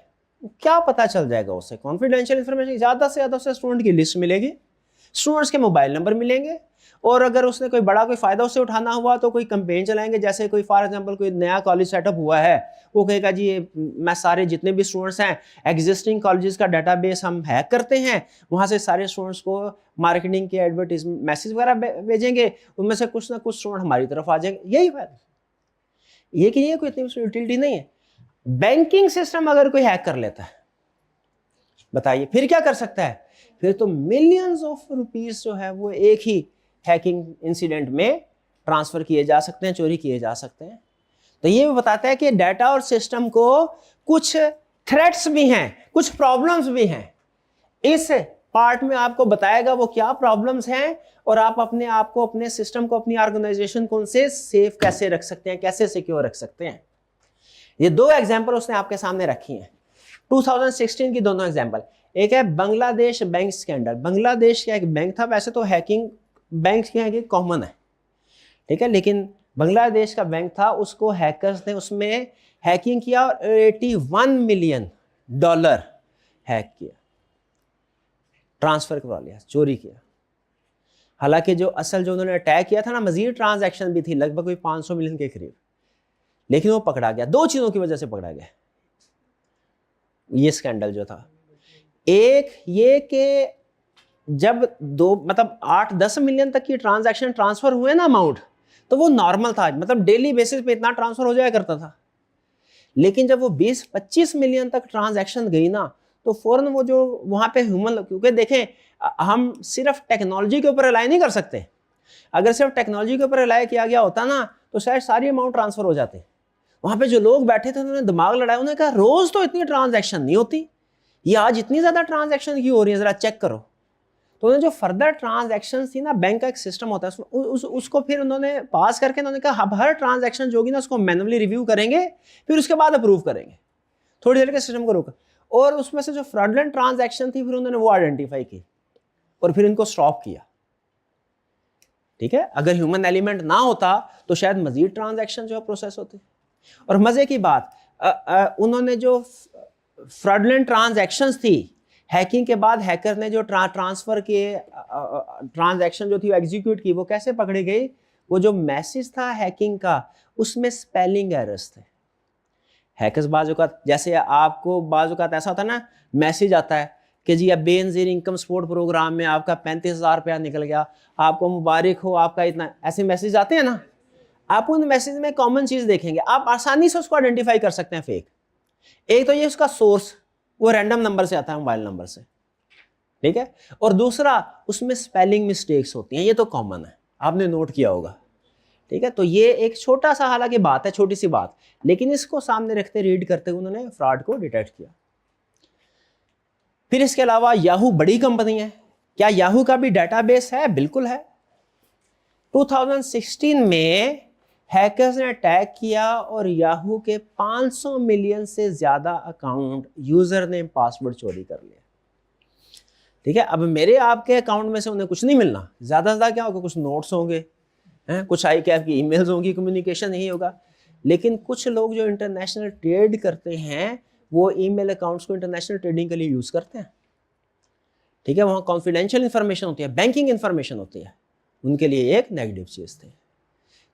क्या पता चल जाएगा उसे? कॉन्फिडेंशियल इंफॉर्मेशन, ज़्यादा से ज़्यादा उसे स्टूडेंट की लिस्ट मिलेगी, स्टूडेंट्स के मोबाइल नंबर मिलेंगे, और अगर उसने कोई बड़ा कोई फायदा उससे उठाना हुआ तो कोई कैंपेन चलाएंगे। जैसे कोई फॉर एग्जांपल कोई नया कॉलेज सेटअप हुआ है, वो कहेगा जी मैं सारे जितने भी स्टूडेंट्स हैं एग्जिस्टिंग कॉलेजेस का डाटाबेस हम हैक करते हैं, वहाँ से सारे स्टूडेंट्स को मार्केटिंग के एडवर्टीजमेंट मैसेज वगैरह भेजेंगे, उनमें से कुछ ना कुछ स्टूडेंट हमारी तरफ आ जाएंगे। यही फायदा, ये कि ये कोई इतनी यूटिलिटी नहीं है। बैंकिंग सिस्टम अगर कोई हैक कर लेता है, बताइए फिर क्या कर सकता है? फिर तो मिलियंस ऑफ रुपीस जो है वो एक ही हैकिंग इंसिडेंट में ट्रांसफर किए जा सकते हैं, चोरी किए जा सकते हैं। तो ये बताता है कि डाटा और सिस्टम को कुछ थ्रेट्स भी हैं, कुछ प्रॉब्लम्स भी हैं। इस पार्ट में आपको बताएगा वो क्या प्रॉब्लम्स हैं और आप अपने आप को, अपने सिस्टम को, अपनी ऑर्गेनाइजेशन को उनसे सेफ कैसे रख सकते हैं, कैसे सिक्योर रख सकते हैं। ये दो एग्जाम्पल उसने आपके सामने रखी हैं, 2016 की दोनों एग्जाम्पल। एक है बांग्लादेश बैंक स्कैंडल। बांग्लादेश का एक बैंक था, वैसे तो हैकिंग बैंक की हैकिंग कॉमन है, ठीक है, लेकिन बांग्लादेश का बैंक था, उसको हैकर्स ने उसमें हैकिंग किया और $81 मिलियन हैक किया, ट्रांसफर करवा लिया, चोरी किया। हालांकि जो असल जो उन्होंने अटैक किया था ना, मजीद ट्रांजैक्शन भी थी, लगभग कोई 500 मिलियन के करीब, लेकिन वो पकड़ा गया। दो चीज़ों की वजह से पकड़ा गया ये स्कैंडल जो था। एक ये कि जब 8-10 मिलियन तक की ट्रांजैक्शन ट्रांसफर हुए ना अमाउंट, तो वो नॉर्मल था, मतलब डेली बेसिस पे इतना ट्रांसफर हो जाया करता था। लेकिन जब वो 20-25 मिलियन तक ट्रांजैक्शन गई ना, तो फौरन वो जो वहाँ पे ह्यूमन, क्योंकि देखें हम सिर्फ टेक्नोलॉजी के ऊपर रिलाई नहीं कर सकते। अगर सिर्फ टेक्नोलॉजी के ऊपर रिलाई किया गया होता ना, तो शायद सारी अमाउंट ट्रांसफर हो जाते। वहाँ पे जो लोग बैठे थे उन्होंने दिमाग लड़ाया, उन्होंने कहा रोज तो इतनी ट्रांजैक्शन नहीं होती, ये आज इतनी ज़्यादा ट्रांजैक्शन क्यों हो रही है, ज़रा चेक करो। तो उन्होंने जो फर्दर ट्रांजैक्शन थी ना, बैंक का एक सिस्टम होता है, उसको फिर उन्होंने पास करके उन्होंने कहा अब हर ट्रांजैक्शन जो होगी ना उसको मैनुअली रिव्यू करेंगे, फिर उसके बाद अप्रूव करेंगे, थोड़ी देर के सिस्टम को रोका। और उसमें से जो फ्रॉडलेंट ट्रांजैक्शन थी फिर उन्होंने वो आइडेंटिफाई की और फिर इनको स्टॉप किया। ठीक है, अगर ह्यूमन एलिमेंट ना होता तो शायद मजीद ट्रांजैक्शन जो है प्रोसेस होती। और मजे की बात, उन्होंने जो फ्रॉडलेंट ट्रांजैक्शंस थी, हैकिंग के बाद हैकर ने जो ट्रांसफर के ट्रांजैक्शन जो थी एग्जीक्यूट की, वो कैसे पकड़ी गई? वो जो मैसेज था हैकिंग का, उसमें स्पेलिंग एरर्स थे। हैकर्स बाजू का, जैसे आपको बाजू का ऐसा होता है ना, मैसेज आता है कि जी अब बेनजीर इनकम सपोर्ट प्रोग्राम में आपका 35,000 रुपया निकल गया, आपको मुबारक हो, आपका इतना, ऐसे मैसेज आते हैं ना। आप उन मैसेज में कॉमन चीज देखेंगे, आप आसानी से उसको आइडेंटिफाई कर सकते हैं फेक। एक तो ये उसका सोर्स, वो रैंडम नंबर से आता है, मोबाइल नंबर से, ठीक है। और दूसरा उसमें स्पेलिंग मिस्टेक्स होती हैं, ये तो कॉमन है, आपने नोट किया होगा, ठीक है, तो ये एक छोटा सा हालांकि बात है, छोटी सी बात, लेकिन इसको सामने रखते रीड करते हुए उन्होंने फ्रॉड को डिटेक्ट किया। फिर इसके अलावा याहू बड़ी कंपनी है, क्या याहू का भी डेटाबेस है? बिल्कुल है। 2016 में हैकर्स ने अटैक किया और याहू के 500 मिलियन से ज्यादा अकाउंट, यूजर नेम, पासवर्ड चोरी कर लिया। ठीक है, अब मेरे आपके अकाउंट में से उन्हें कुछ नहीं मिलना, ज्यादा से ज्यादा क्या होगा, कुछ नोट्स होंगे, कुछ ICAP की ईमेल्स होंगी, कम्युनिकेशन नहीं होगा। लेकिन कुछ लोग जो इंटरनेशनल ट्रेड करते हैं वो ईमेल अकाउंट्स को इंटरनेशनल ट्रेडिंग के लिए यूज करते हैं। ठीक है, वहाँ कॉन्फिडेंशियल इंफॉर्मेशन होती है, बैंकिंग इंफॉर्मेशन होती है, उनके लिए एक नेगेटिव चीज थी।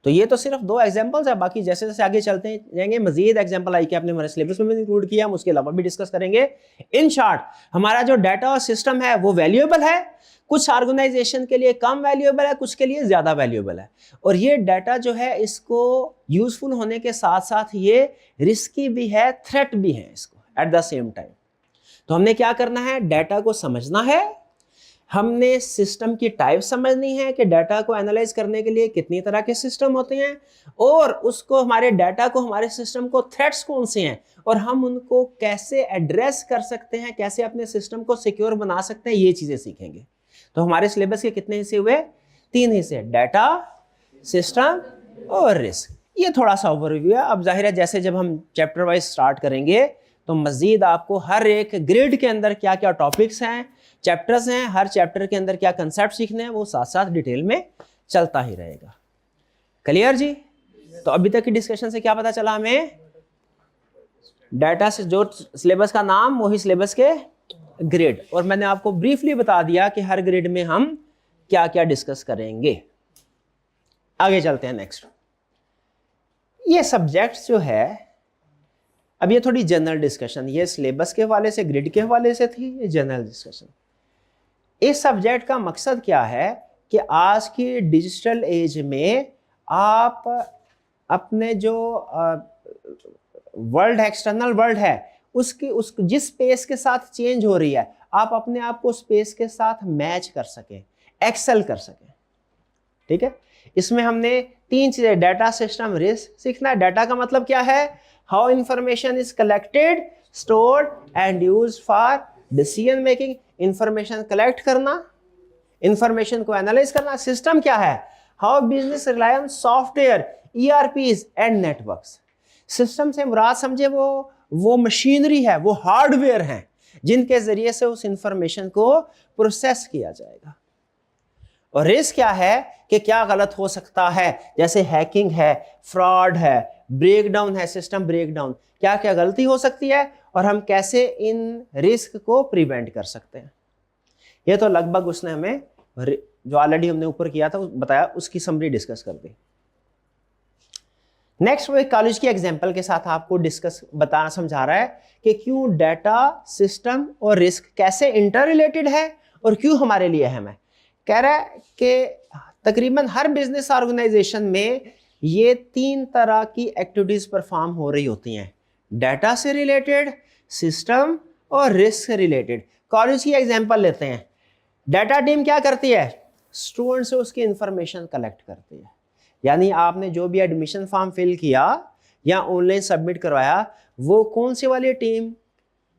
तो ये तो सिर्फ 2 एग्जांपल्स है, बाकी जैसे जैसे आगे चलते जाएंगे मजीद एग्जांपल आई के आपने हमारे सिलेबस में भी इंक्लूड किया, हम उसके अलावा भी डिस्कस करेंगे। इन शॉर्ट, हमारा जो डाटा और सिस्टम है वो वैल्यूएबल है, कुछ ऑर्गेनाइजेशन के लिए कम वैल्यूएबल है, कुछ के लिए ज्यादा वैल्यूएबल है। और ये डाटा जो है इसको यूजफुल होने के साथ साथ ये रिस्की भी है, थ्रेट भी है इसको एट द सेम टाइम। तो हमने क्या करना है, डाटा को समझना है, हमने सिस्टम की टाइप समझनी है कि डाटा को एनालाइज करने के लिए कितनी तरह के सिस्टम होते हैं, और उसको हमारे डाटा को, हमारे सिस्टम को थ्रेट्स कौन से हैं और हम उनको कैसे एड्रेस कर सकते हैं, कैसे अपने सिस्टम को सिक्योर बना सकते हैं, ये चीजें सीखेंगे। तो हमारे सिलेबस के कितने हिस्से हुए? 3 हिस्से, डाटा, सिस्टम और रिस्क। ये थोड़ा सा ओवरव्यू है। अब जाहिर है जैसे जब हम चैप्टर वाइज स्टार्ट करेंगे तो मजीद आपको हर एक ग्रेड के अंदर क्या क्या टॉपिक्स हैं, चैप्टर्स हैं, हर चैप्टर के अंदर क्या कंसेप्ट सीखने हैं, वो साथ साथ डिटेल में चलता ही रहेगा। क्लियर जी? तो अभी तक की डिस्कशन से क्या पता चला हमें? डाटा से जो सिलेबस का नाम वही सिलेबस के ग्रेड, और मैंने आपको ब्रीफली बता दिया कि हर ग्रेड में हम क्या क्या डिस्कस करेंगे। आगे चलते हैं नेक्स्ट। ये सब्जेक्ट्स जो है, अब ये थोड़ी जनरल डिस्कशन, ये सिलेबस के हवाले से, ग्रिड के हवाले से थी, ये जनरल डिस्कशन। इस सब्जेक्ट का मकसद क्या है कि आज की डिजिटल एज में आप अपने जो वर्ल्ड है, एक्सटर्नल वर्ल्ड है, उस जिस स्पेस के साथ चेंज हो रही है, आप अपने आप को स्पेस के साथ मैच कर सकें, एक्सेल कर सकें। ठीक है, इसमें हमने 3 चीजें, डाटा, सिस्टम, रिस्क सीखना है। डाटा का मतलब क्या है? How information is collected, stored and used for decision making. Information collect करना, इंफॉर्मेशन को एनालाइज करना। सिस्टम क्या है? How business rely on software, ERPs and networks. System से मुराद समझे वो मशीनरी है, वो हार्डवेयर हैं जिनके जरिए से उस इंफॉर्मेशन को प्रोसेस किया जाएगा। और रिस्क क्या है कि क्या गलत हो सकता है, जैसे हैकिंग है, फ्रॉड है, ब्रेकडाउन है, सिस्टम ब्रेकडाउन, क्या क्या गलती हो सकती है और हम कैसे इन रिस्क को प्रिवेंट कर सकते हैं। ये तो लगभग उसने हमें जो ऑलरेडी हमने ऊपर किया था बताया, उसकी समरी डिस्कस कर दी। नेक्स्ट वो एक कॉलेज की एग्जांपल के साथ आपको डिस्कस बताना समझा रहा है कि क्यों डाटा, सिस्टम और रिस्क कैसे इंटर रिलेटेड है और क्यों हमारे लिए अहम है। कह रहा है कि तकरीबन हर बिजनेस ऑर्गेनाइजेशन में ये 3 तरह की एक्टिविटीज परफॉर्म हो रही होती हैं, डाटा से रिलेटेड, सिस्टम और रिस्क से रिलेटेड। कॉलेज की एग्जांपल लेते हैं। डाटा टीम क्या करती है? स्टूडेंट से उसकी इंफॉर्मेशन कलेक्ट करती है। यानी आपने जो भी एडमिशन फॉर्म फिल किया या ऑनलाइन सबमिट करवाया, वो कौन सी वाली टीम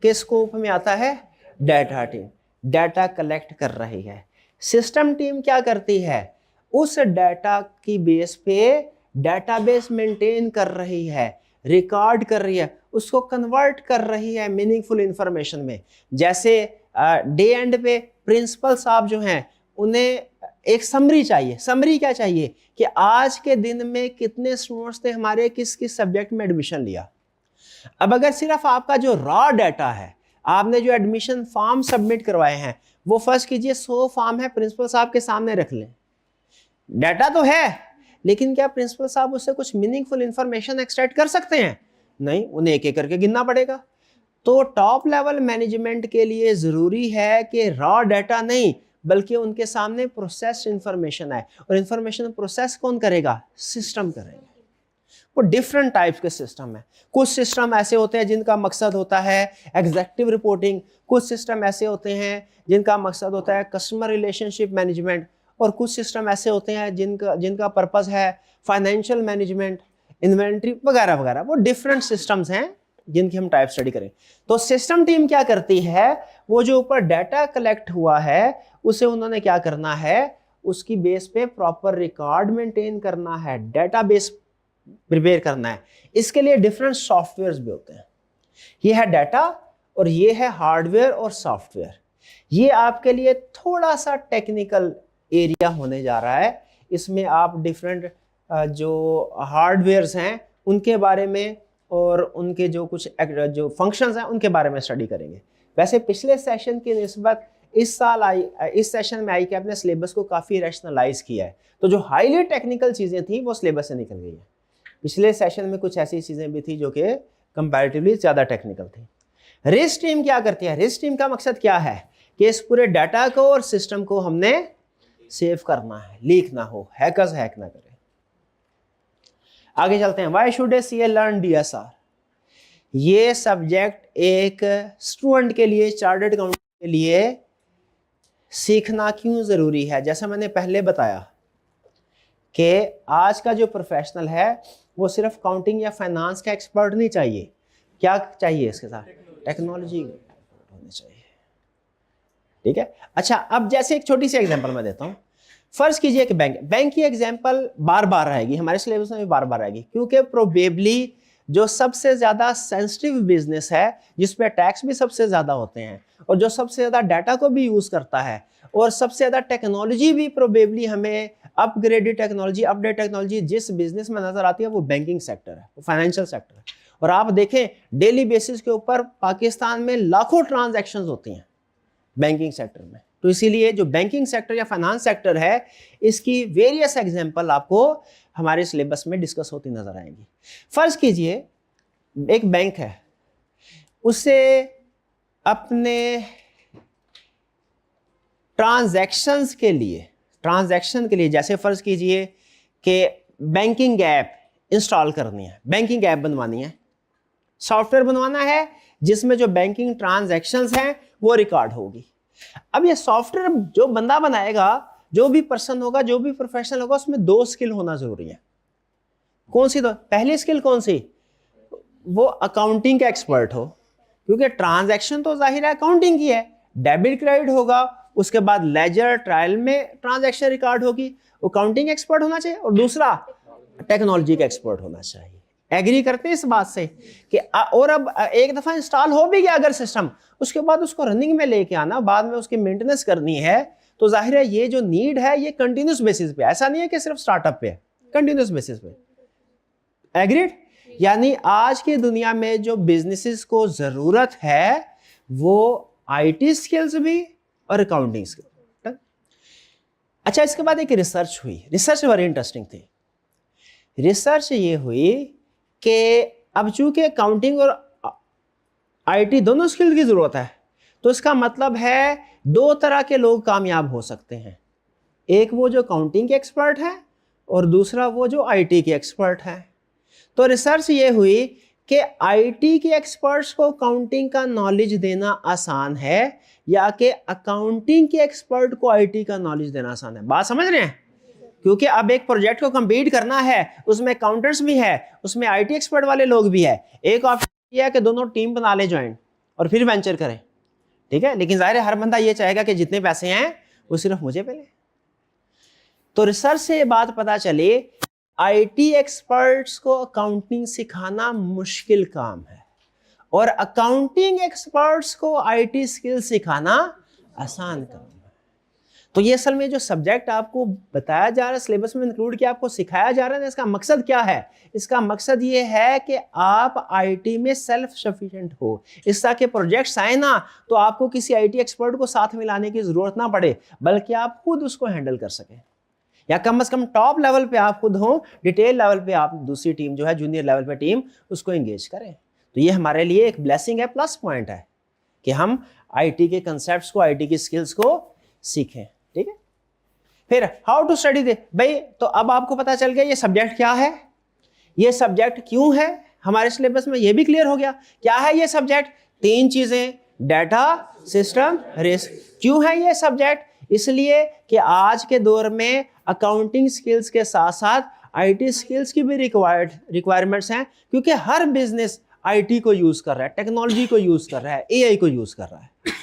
के स्कोप में आता है? डाटा टीम डाटा कलेक्ट कर रही है। सिस्टम टीम क्या करती है? उस डाटा की बेस पे डाटाबेस मेंटेन कर रही है, रिकॉर्ड कर रही है, उसको कन्वर्ट कर रही है मीनिंगफुल इंफॉर्मेशन में। जैसे डे एंड पे प्रिंसिपल साहब जो हैं उन्हें एक समरी चाहिए। समरी क्या चाहिए कि आज के दिन में कितने स्टूडेंट्स थे हमारे, किस किस सब्जेक्ट में एडमिशन लिया। अब अगर सिर्फ आपका जो रॉ डाटा है, आपने जो एडमिशन फॉर्म सबमिट करवाए हैं, वो फर्स्ट कीजिए 100 फॉर्म है, प्रिंसिपल साहब के सामने रख लें। डाटा तो है, लेकिन क्या प्रिंसिपल साहब उससे कुछ मीनिंगफुल इंफॉर्मेशन एक्सट्रैक्ट कर सकते हैं? नहीं, उन्हें एक एक करके गिनना पड़ेगा। तो टॉप लेवल मैनेजमेंट के लिए जरूरी है कि रॉ डाटा नहीं बल्कि उनके सामने प्रोसेस्ड इंफॉर्मेशन है। और इंफॉर्मेशन प्रोसेस कौन करेगा? सिस्टम करेंगे। वो डिफरेंट टाइप्स के सिस्टम है। कुछ सिस्टम ऐसे होते हैं जिनका मकसद होता है एग्जीक्यूटिव रिपोर्टिंग, कुछ सिस्टम ऐसे होते हैं जिनका मकसद होता है कस्टमर रिलेशनशिप मैनेजमेंट, और कुछ सिस्टम ऐसे होते हैं जिनका पर्पस है फाइनेंशियल मैनेजमेंट, इन्वेंट्री वगैरह वगैरह। वो डिफरेंट सिस्टम्स हैं जिनकी हम टाइप स्टडी करें। तो सिस्टम टीम क्या करती है, वो जो ऊपर डाटा कलेक्ट हुआ है उसे उन्होंने क्या करना है, उसकी बेस पे प्रॉपर रिकॉर्ड मेंटेन करना है, डेटाबेस प्रिपेयर करना है। इसके लिए डिफरेंट सॉफ्टवेयर्स भी होते हैं। ये है डाटा और ये है हार्डवेयर और सॉफ्टवेयर। ये आपके लिए थोड़ा सा टेक्निकल एरिया होने जा रहा है। इसमें आप डिफरेंट जो हार्डवेयर्स हैं उनके बारे में और उनके जो कुछ जो फंक्शंस हैं उनके बारे में स्टडी करेंगे। वैसे पिछले सेशन की निस्बत इस सेशन में ICAP ने सिलेबस को काफ़ी रैशनलाइज किया है। तो जो हाईली टेक्निकल चीज़ें थी वो सिलेबस से निकल गई है। पिछले सेशन में कुछ ऐसी चीज़ें भी थी जो कि कंपैरेटिवली ज़्यादा टेक्निकल थी। रिस्क टीम क्या करती है, रिस्क टीम का मकसद क्या है कि इस पूरे डाटा को और सिस्टम को हमने सेव करना है, लीक ना हो, हैकर्स हैक ना करें। आगे चलते हैं। Why should A CA learn DSR? ये सब्जेक्ट एक स्टूडेंट के लिए, चार्टर्ड अकाउंटेंट के लिए सीखना क्यों जरूरी है? जैसा मैंने पहले बताया कि आज का जो प्रोफेशनल है वो सिर्फ काउंटिंग या फाइनेंस का एक्सपर्ट नहीं चाहिए। क्या चाहिए इसके साथ? टेक्नोलॉजी होनी चाहिए। ठीक है। अच्छा, अब जैसे एक छोटी सी एग्जांपल मैं देता हूं। फर्ज कीजिए कि बैंक की एग्जांपल बार बार रहेगी, हमारे सिलेबस में भी बार बार रहेगी, क्योंकि प्रोबेबली जो सबसे ज्यादा सेंसिटिव बिजनेस है, जिसपे टैक्स भी सबसे ज्यादा होते हैं और जो सबसे ज्यादा डाटा को भी यूज करता है और सबसे ज्यादा टेक्नोलॉजी भी प्रोबेबली हमें अपग्रेडेड टेक्नोलॉजी, अपडेट टेक्नोलॉजी जिस बिजनेस में नजर आती है वो बैंकिंग सेक्टर है, वो फाइनेंशियल सेक्टर है। और आप देखें डेली बेसिस के ऊपर पाकिस्तान में लाखों ट्रांजैक्शंस होती हैं बैंकिंग सेक्टर में। तो इसीलिए जो बैंकिंग सेक्टर या फाइनेंस सेक्टर है, इसकी वेरियस एग्जांपल आपको हमारे सिलेबस में डिस्कस होती नजर आएंगी। फर्ज कीजिए एक बैंक है, उसे अपने ट्रांजैक्शन के लिए जैसे फर्ज कीजिए कि बैंकिंग ऐप इंस्टॉल करनी है, बैंकिंग ऐप बनवानी है, सॉफ्टवेयर बनवाना है जिसमें जो बैंकिंग ट्रांजैक्शंस हैं वो रिकॉर्ड होगी। अब ये सॉफ्टवेयर जो बंदा बनाएगा, जो भी पर्सन होगा, जो भी प्रोफेशनल होगा, उसमें 2 स्किल होना जरूरी है। कौन सी? पहली स्किल कौन सी? वो अकाउंटिंग का एक्सपर्ट हो, क्योंकि ट्रांजैक्शन तो जाहिर है अकाउंटिंग की है, डेबिट क्रेडिट होगा, उसके बाद लेजर ट्रायल में ट्रांजैक्शन रिकॉर्ड होगी, अकाउंटिंग एक्सपर्ट होना चाहिए। और दूसरा टेक्नोलॉजी का एक्सपर्ट होना चाहिए। एग्री करते हैं इस बात से कि और अब एक दफा इंस्टॉल हो भी गया अगर सिस्टम, उसके बाद उसको रनिंग में लेके आना, बाद में उसकी मेंटेनेंस करनी है, तो जाहिर है ये जो नीड है ये कंटिन्यूस बेसिस पे, ऐसा नहीं है कि सिर्फ स्टार्टअप पे, कंटिन्यूस बेसिस पे। एग्रीड? यानी आज की दुनिया में जो बिजनेसेस को जरूरत है वो IT स्किल्स भी और अकाउंटिंग स्किल्स। अच्छा, इसके बाद एक रिसर्च हुई, रिसर्च बड़ी इंटरेस्टिंग थी। रिसर्च ये हुई कि अब चूंकि अकाउंटिंग और IT दोनों स्किल की जरूरत है, तो इसका मतलब है 2 तरह के लोग कामयाब हो सकते हैं। एक वो जो अकाउंटिंग के एक्सपर्ट है और दूसरा वो जो IT के एक्सपर्ट है। तो रिसर्च ये हुई कि IT के एक्सपर्ट्स को अकाउंटिंग का नॉलेज देना आसान है या कि अकाउंटिंग के एक्सपर्ट को IT का नॉलेज देना आसान है। बात समझ रहे हैं? क्योंकि अब एक प्रोजेक्ट को कंप्लीट करना है, उसमें अकाउंटेंट्स भी है, उसमें IT एक्सपर्ट वाले लोग भी है। एक ऑप्शन ये है कि दोनों टीम बना ले ज्वाइंट और फिर वेंचर करें, ठीक है। लेकिन जाहिर है हर बंदा ये चाहेगा कि जितने पैसे हैं वो सिर्फ मुझे मिले। तो रिसर्च से ये बात पता चली, IT एक्सपर्ट्स को अकाउंटिंग सिखाना मुश्किल काम है और अकाउंटिंग एक्सपर्ट्स को IT स्किल सिखाना आसान काम है। तो ये असल में जो सब्जेक्ट आपको बताया जा रहा है, सिलेबस में इंक्लूड किया, आपको सिखाया जा रहा है, इसका मकसद क्या है? इसका मकसद ये है कि आप IT में सेल्फ सफिशिएंट हो। इस तरह के प्रोजेक्ट्स आए ना तो आपको किसी IT एक्सपर्ट को साथ मिलाने की जरूरत ना पड़े, बल्कि आप खुद उसको हैंडल कर सकें, या कम से कम टॉप लेवल पे आप खुद हो, डिटेल लेवल पे आप दूसरी टीम जो है जूनियर लेवल पे टीम उसको एंगेज करें। तो ये हमारे लिए एक ब्लेसिंग है, प्लस पॉइंट है कि हम IT के कंसेप्ट्स को, IT की स्किल्स को सीखें, ठीक है। फिर हाउ टू स्टडी दे भाई, तो अब आपको पता चल गया ये सब्जेक्ट क्या है, ये सब्जेक्ट क्यों है हमारे सिलेबस में, ये भी क्लियर हो गया। क्या है ये सब्जेक्ट? 3 चीजें, डाटा, सिस्टम, रिस्क। क्यों है ये सब्जेक्ट? इसलिए कि आज के दौर में अकाउंटिंग स्किल्स के साथ साथ आईटी स्किल्स की भी रिक्वायरमेंट्स हैं, क्योंकि हर बिजनेस आईटी को यूज कर रहा है, टेक्नोलॉजी को यूज कर रहा है, एआई को यूज कर रहा है।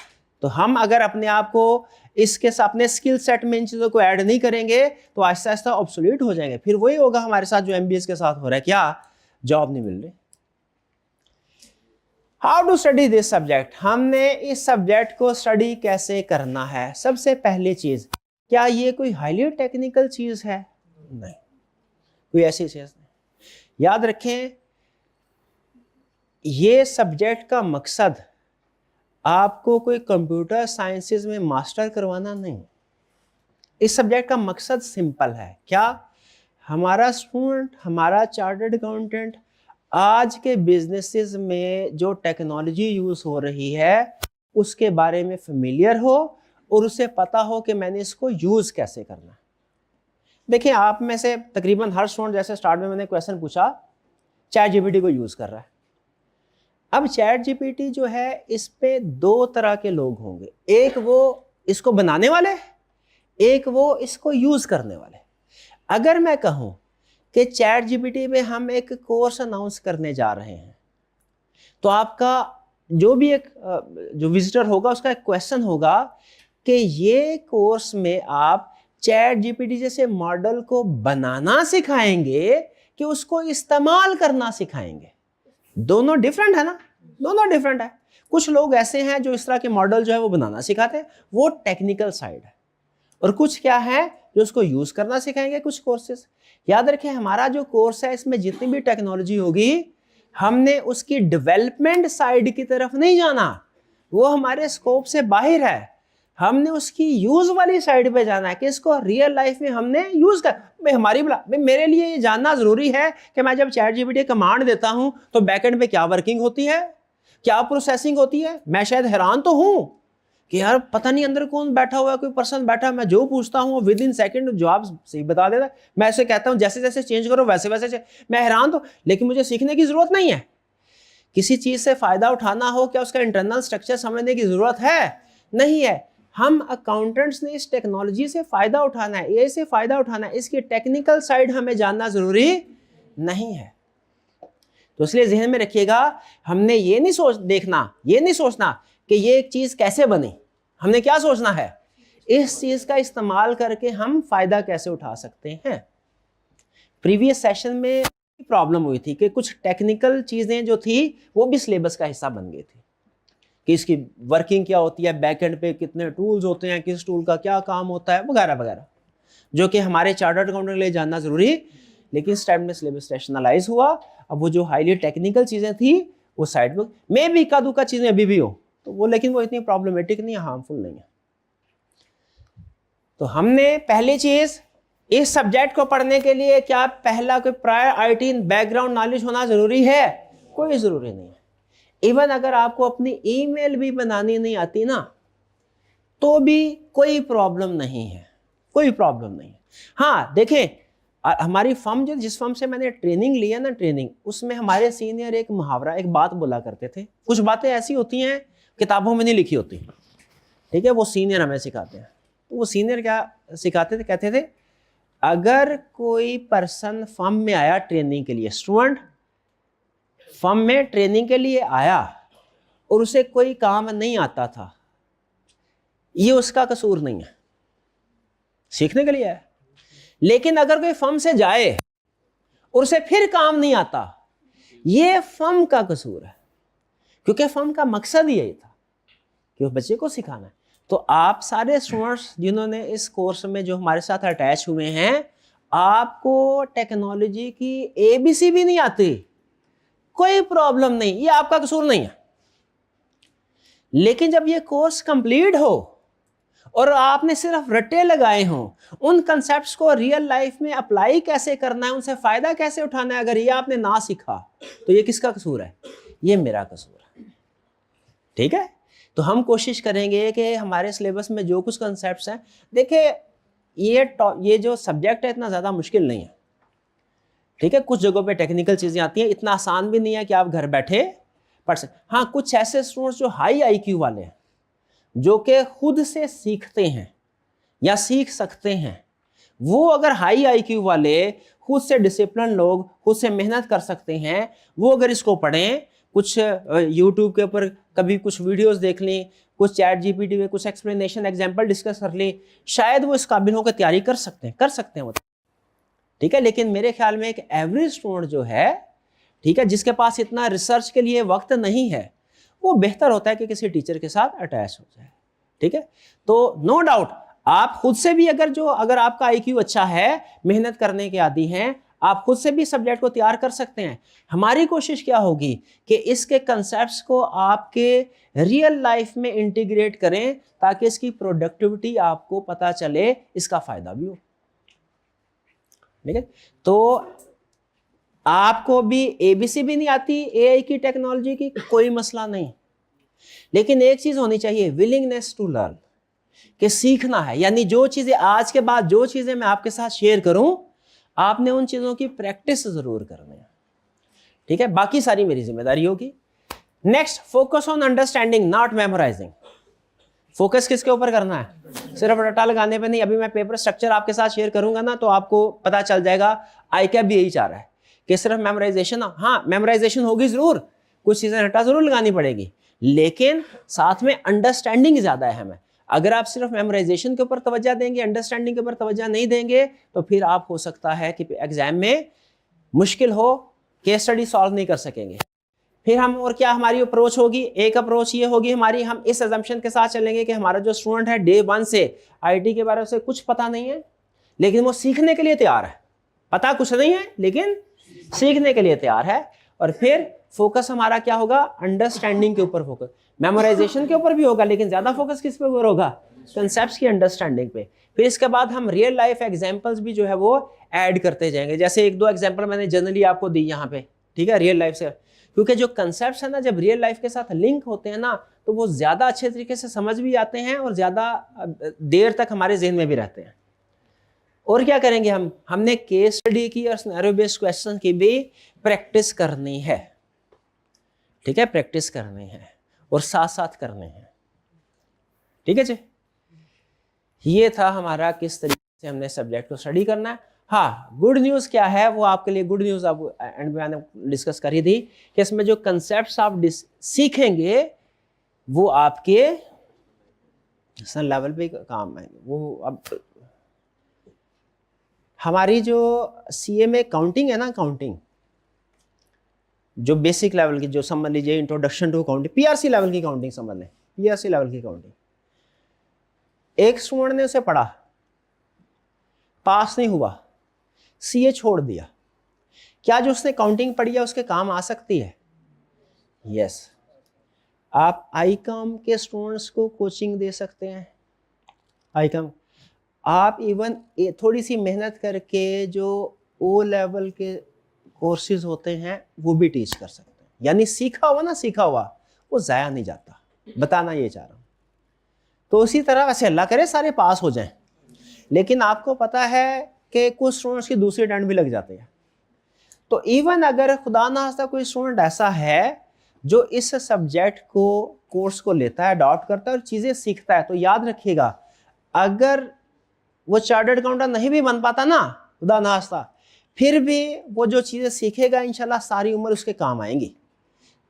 तो हम अगर अपने आप को इसके साथ अपने स्किल सेट में इन चीजों को ऐड नहीं करेंगे तो आहिस्ता आहिस्ता ऑब्सोलीट हो जाएंगे। फिर वही होगा हमारे साथ जो एमबीएस के साथ हो रहा है, क्या जॉब नहीं मिल रही। How to study this subject, हमने इस सब्जेक्ट को स्टडी कैसे करना है। सबसे पहली चीज, क्या ये कोई हाईली टेक्निकल चीज है? नहीं, कोई ऐसी चीज नहीं। याद रखें, ये सब्जेक्ट का मकसद आपको कोई कंप्यूटर साइंसेज में मास्टर करवाना नहीं। इस सब्जेक्ट का मकसद सिंपल है, क्या हमारा स्टूडेंट, हमारा चार्टर्ड अकाउंटेंट आज के बिजनेसेस में जो टेक्नोलॉजी यूज हो रही है उसके बारे में फेमिलियर हो और उसे पता हो कि मैंने इसको यूज कैसे करना है। देखिए, आप में से तकरीबन हर स्टूडेंट, जैसे स्टार्ट में मैंने क्वेश्चन पूछा, चैट जीपीटी को यूज कर रहा है। अब चैट जीपीटी जो है, इस पे दो तरह के लोग होंगे, एक वो इसको बनाने वाले, एक वो इसको यूज करने वाले। अगर मैं कहूं कि चैट जीपीटी में हम एक कोर्स अनाउंस करने जा रहे हैं, तो आपका जो भी एक जो विजिटर होगा उसका एक क्वेश्चन होगा कि ये कोर्स में आप चैट जीपीटी जैसे मॉडल को बनाना सिखाएंगे कि उसको इस्तेमाल करना सिखाएंगे। दोनों डिफरेंट है ना, दोनों डिफरेंट है। कुछ लोग ऐसे हैं जो इस तरह के मॉडल जो है वो बनाना सिखाते हैं, वो टेक्निकल साइड है, और कुछ क्या है जो उसको यूज करना सिखाएंगे, कुछ कोर्सेज। याद रखें, हमारा जो कोर्स है इसमें जितनी भी टेक्नोलॉजी होगी, हमने उसकी डेवलपमेंट साइड की तरफ नहीं जाना, वो हमारे स्कोप से बाहर है। हमने उसकी यूज वाली साइड पे जाना है कि इसको रियल लाइफ में हमने यूज कर। भाई मेरे लिए ये जानना जरूरी है कि मैं जब चैट जीपीटी कमांड देता हूं तो बैकएंड पे क्या वर्किंग होती है, क्या प्रोसेसिंग होती है। मैं शायद हैरान तो हूं कि यार पता नहीं अंदर कौन बैठा हुआ है, कोई पर्सन बैठा है, मैं जो पूछता हूँ विद इन सेकंड जवाब सही बता देता है। मैं ऐसे कहता हूँ जैसे जैसे चेंज करो वैसे वैसे मैं हैरान तो, लेकिन मुझे सीखने की जरूरत नहीं है। किसी चीज से फायदा उठाना हो, क्या उसका इंटरनल स्ट्रक्चर समझने की जरूरत है? नहीं है। हम अकाउंटेंट्स ने इस टेक्नोलॉजी से फायदा उठाना है, एआई से फायदा उठाना है, इसकी टेक्निकल साइड हमें जानना जरूरी नहीं है। तो इसलिए जहन में रखिएगा, हमने ये नहीं सोचना कि ये एक चीज कैसे बनी। हमने क्या सोचना है, इस चीज का इस्तेमाल करके हम फायदा कैसे उठा सकते हैं। प्रीवियस सेशन में प्रॉब्लम हुई थी कि कुछ टेक्निकल चीजें जो थी वो भी सिलेबस का हिस्सा बन गई थी, कि इसकी वर्किंग क्या होती है, बैकएंड पे कितने टूल्स होते हैं, किस टूल का क्या काम होता है, वगैरह वगैरह, जो कि हमारे चार्टर्ड अकाउंटेंट के लिए जानना जरूरी। लेकिन इस टाइम में सिलेबस रैशनलाइज हुआ। अब वो जो हाईली टेक्निकल चीजें थी वो साइड में भी इक्का दुक्का चीजें अभी भी हो तो वो, लेकिन वो इतनी प्रॉब्लमेटिक नहीं है, हार्मफुल नहीं है। तो हमने पहली चीज, इस सब्जेक्ट को पढ़ने के लिए क्या पहला कोई प्रायर आईटी बैकग्राउंड नॉलेज होना जरूरी है? कोई जरूरी नहीं है। इवन अगर आपको अपनी ईमेल भी बनानी नहीं आती ना, तो भी कोई प्रॉब्लम नहीं है, कोई प्रॉब्लम नहीं है। हाँ देखें, हमारी फर्म जिस फर्म से मैंने ट्रेनिंग लिया ना, ट्रेनिंग उसमें हमारे सीनियर एक मुहावरा, एक बात बोला करते थे। कुछ बातें ऐसी होती हैं किताबों में नहीं लिखी होती, ठीक है, वो सीनियर हमें सिखाते हैं। तो वो सीनियर क्या सिखाते थे, कहते थे अगर कोई पर्सन फर्म में आया ट्रेनिंग के लिए, स्टूडेंट फर्म में ट्रेनिंग के लिए आया और उसे कोई काम नहीं आता था, ये उसका कसूर नहीं है, सीखने के लिए आया। लेकिन अगर कोई फर्म से जाए और उसे फिर काम नहीं आता, ये फर्म का कसूर है, क्योंकि फर्म का मकसद ही यही था कि उस बच्चे को सिखाना है। तो आप सारे स्टूडेंट्स जिन्होंने इस कोर्स में जो हमारे साथ अटैच हुए हैं, आपको टेक्नोलॉजी की एबीसी भी नहीं आती, कोई प्रॉब्लम नहीं, ये आपका कसूर नहीं है। लेकिन जब ये कोर्स कंप्लीट हो और आपने सिर्फ रट्टे लगाए हों, उन कंसेप्ट्स को रियल लाइफ में अप्लाई कैसे करना है, उनसे फायदा कैसे उठाना है, अगर ये आपने ना सीखा तो ये किसका कसूर है? ये मेरा कसूर है। ठीक है, तो हम कोशिश करेंगे कि हमारे सिलेबस में जो कुछ कंसेप्ट्स हैं, देखिए ये जो सब्जेक्ट है इतना ज़्यादा मुश्किल नहीं है, ठीक है। कुछ जगहों पे टेक्निकल चीज़ें आती हैं, इतना आसान भी नहीं है कि आप घर बैठे पढ़ सकते। हाँ, कुछ ऐसे स्टूडेंट्स जो हाई आईक्यू वाले हैं, जो कि खुद से सीखते हैं, या सीख सकते हैं। वो अगर हाई आईक्यू वाले, खुद से डिसिप्लिन लोग, खुद से मेहनत कर सकते हैं, वो अगर इसको पढ़ें, कुछ यूट्यूब के ऊपर कभी कुछ वीडियोस देख लें, कुछ चैट जीपीटी में कुछ एक्सप्लेनेशन एग्जांपल डिस्कस कर ले, शायद वो इस काबिल होकर तैयारी कर सकते हैं वो, ठीक है। लेकिन मेरे ख्याल में एक एवरेज स्टूडेंट जो है, ठीक है, जिसके पास इतना रिसर्च के लिए वक्त नहीं है, वो बेहतर होता है कि किसी टीचर के साथ अटैच हो जाए, ठीक है। तो नो डाउट आप खुद से भी अगर आपका आईक्यू अच्छा है, मेहनत करने के आदी हैं, आप खुद से भी सब्जेक्ट को तैयार कर सकते हैं। हमारी कोशिश क्या होगी कि इसके कंसेप्ट्स को आपके रियल लाइफ में इंटीग्रेट करें, ताकि इसकी प्रोडक्टिविटी आपको पता चले, इसका फायदा भी हो, ठीक है। तो आपको भी एबीसी भी नहीं आती एआई की टेक्नोलॉजी की, कोई मसला नहीं, लेकिन एक चीज होनी चाहिए, विलिंगनेस टू लर्न, कि सीखना है। यानी जो चीजें आज के बाद जो चीजें मैं आपके साथ शेयर करूं, आपने उन चीजों की प्रैक्टिस जरूर करनी है, ठीक है। बाकी सारी मेरी जिम्मेदारी होगी। Next, focus on understanding not memorising. Focus किसके ऊपर करना है? सिर्फ रट्टा लगाने पे नहीं। अभी मैं पेपर स्ट्रक्चर आपके साथ शेयर करूंगा ना, तो आपको पता चल जाएगा आईकैप भी यही चाह रहा है कि सिर्फ मेमोराइजेशन, हाँ मेमोराइजेशन होगी जरूर, कुछ चीजें रट्टा जरूर लगानी पड़ेगी, लेकिन साथ में अंडरस्टैंडिंग ज्यादा अहम है। अगर आप सिर्फ मेमोराइजेशन के ऊपर तवज्जो देंगे, अंडरस्टैंडिंग के ऊपर तवज्जो नहीं देंगे, तो फिर आप हो सकता है कि एग्जाम में मुश्किल हो, केस स्टडी सॉल्व नहीं कर सकेंगे। फिर हम और क्या हमारी अप्रोच होगी? एक अप्रोच ये होगी हमारी, हम इस अजम्पशन के साथ चलेंगे कि हमारा जो स्टूडेंट है डे 1 से आईटी के बारे में कुछ पता नहीं है, लेकिन वो सीखने के लिए तैयार है। पता कुछ नहीं है लेकिन सीखने के लिए तैयार है। और फिर फोकस हमारा क्या होगा? अंडरस्टैंडिंग के ऊपर फोकस। मेमोराइजेशन के ऊपर भी होगा, लेकिन ज्यादा फोकस किस पे होगा? कंसेप्ट्स की अंडरस्टैंडिंग पे। फिर इसके बाद हम रियल लाइफ एग्जांपल्स भी जो है वो ऐड करते जाएंगे। जैसे 1-2 एग्जांपल मैंने जनरली आपको दी यहाँ पे, ठीक है, रियल लाइफ से, क्योंकि जो कंसेप्ट्स है ना, जब रियल लाइफ के साथ लिंक होते हैं ना, तो वो ज्यादा अच्छे तरीके से समझ भी आते हैं और ज्यादा देर तक हमारे जहन में भी रहते हैं। और क्या करेंगे हमने केस स्टडी की और सिनेरियो बेस्ड क्वेश्चन की भी प्रैक्टिस करनी है, ठीक है, प्रैक्टिस करनी है और साथ साथ करने हैं, ठीक है जी। ये था हमारा किस तरीके से हमने सब्जेक्ट को स्टडी करना है। हाँ, गुड न्यूज क्या है, वो आपके लिए गुड न्यूज आप एंड में मैंने डिस्कस करी थी कि इसमें जो कंसेप्ट्स आप सीखेंगे वो आपके लेवल पे काम आएंगे। वो अब हमारी जो सीए में काउंटिंग है ना, काउंटिंग जो बेसिक लेवल की, जो समझ लीजिए introduction to counting, PRC level की काउंटिंग समझ लें, पीआरसी लेवल की काउंटिंग। एक स्टूडेंट ने उसे पढ़ा, पास नहीं हुआ, सीए छोड़ दिया, क्या जो उसने काउंटिंग पढ़ी है उसके काम आ सकती है? यस। आप आईकॉम के स्टूडेंट्स को कोचिंग दे सकते हैं, आईकॉम। आप इवन थोड़ी सी मेहनत करके जो ओ लेवल के कोर्सेज होते हैं वो भी टीच कर सकते हैं। यानी सीखा हुआ ना, सीखा हुआ वो जाया नहीं जाता, बताना ये चाह रहा हूं। तो उसी तरह वैसे अल्लाह करे सारे पास हो जाएं, लेकिन आपको पता है कि कुछ स्टूडेंट्स की दूसरी अटेम्प्ट भी लग जाती है। तो इवन अगर खुदा ना खास्ता कोई स्टूडेंट ऐसा है जो इस सब्जेक्ट को, कोर्स को लेता है, अडॉप्ट करता है और चीजें सीखता है, तो याद रखिएगा, अगर वो चार्टर्ड अकाउंटेंट नहीं भी बन पाता ना, खुदा ना खास्ता, फिर भी वो जो चीजें सीखेगा इंशाल्लाह सारी उम्र उसके काम आएंगी।